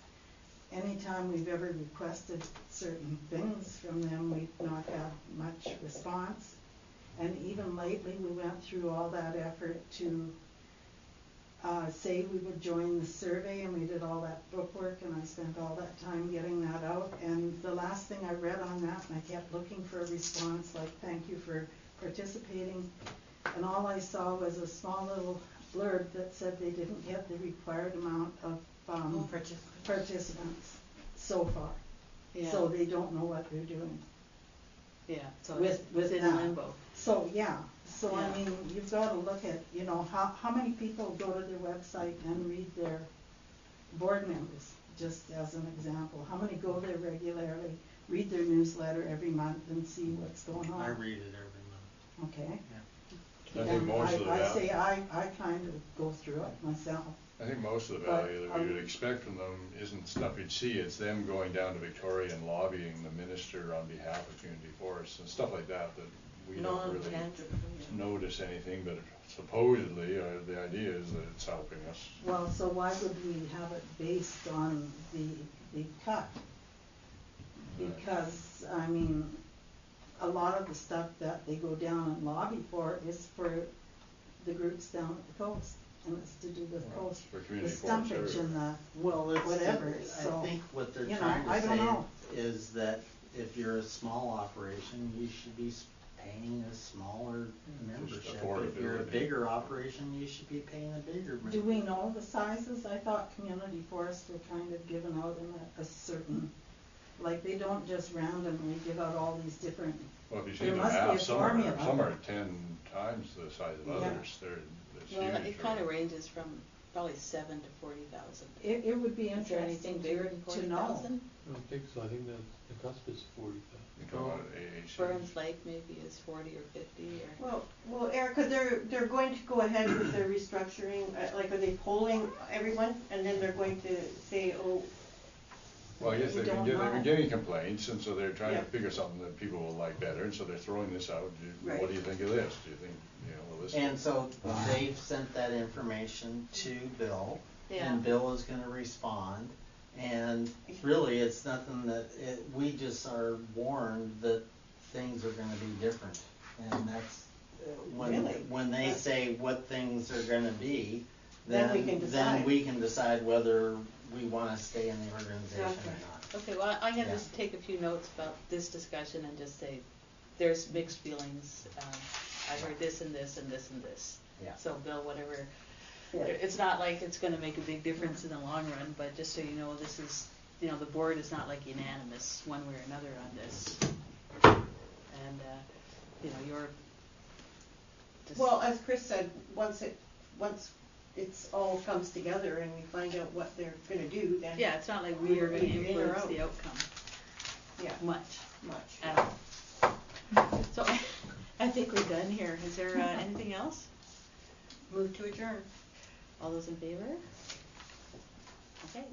anytime we've ever requested certain things from them, we've not had much response. And even lately, we went through all that effort to say we would join the survey, and we did all that bookwork, and I spent all that time getting that out. And the last thing I read on that, and I kept looking for a response like, thank you for participating, and all I saw was a small little blurb that said they didn't get the required amount of participants so far. Yeah. So they don't know what they're doing. Yeah, so with it's in that. limbo. So, yeah, so I Yeah. mean, you've got to look at, how many people go to their website and read their board members, just as an example. How many go there regularly, read their newsletter every month and see what's going on? I read it every month. Okay. Yeah. I think And most of the I say I kind of go through it myself. I think most of the But, value that we would expect from them isn't stuff you'd see, it's them going down to Victoria and lobbying the minister on behalf of community forests and stuff like that we don't really Non-tangible. notice anything, but supposedly, the idea is that it's helping us. Well, so why would we have it based on the cut? Because, I mean, a lot of the stuff that they go down and lobby for is for the groups down at the coast, and it's to do with Well, coast, for the community forest stumpage area. and the, Well, whatever, so, I think what they're you know, trying I to don't say know. is that if you're a small operation, you should be paying a smaller membership. If you're a affordability. bigger operation, you should be paying a bigger membership. Do we know the sizes? I thought community forests were kind of given out in a certain, like they don't just randomly give out all these different. Well, if you see There the must be a map, some formula. are 10 times the size of Yeah. others, it's huge. Well, it kind of right? ranges from probably 7 to 40,000. It would be Is there anything interesting bigger than to know. 40,000? I don't think so, I think that the cusp is 40,000. You talk about AAC. Burns Lake maybe is 40 or 50 or. Well, Erica, they're going to go ahead with their restructuring, like, are they polling everyone, and then they're going to say, oh, Well, I guess We they've don't been know. getting complaints, and so they're trying to Yeah. figure something that people will like better, and so they're throwing this out. Right. What do you think of this? Do you think, will this? And so they've sent that information to Bill, Yeah. and Bill is gonna respond. And really, it's nothing that, we just are warned that things are gonna be different. And that's, Really? when they say what things are gonna be, Then we can then decide. we can decide whether we wanna stay in the organization Okay. or not. Okay, well, I'm gonna Yeah. just take a few notes about this discussion and just say, there's mixed feelings. I heard this and this and this and this. Yeah. So Bill, whatever, Yeah. it's not like it's gonna make a big difference in the long run, but just so you know, this is, the board is not like unanimous one way or another on this. And, you're just. well, as Chris said, once it's all comes together and we find out what they're gonna do, then. Yeah, it's not like we are gonna In or influence out. the outcome Yeah, much much. at all. So I think we're done here. Is there anything else? Move to adjourn. All those in favor? Okay.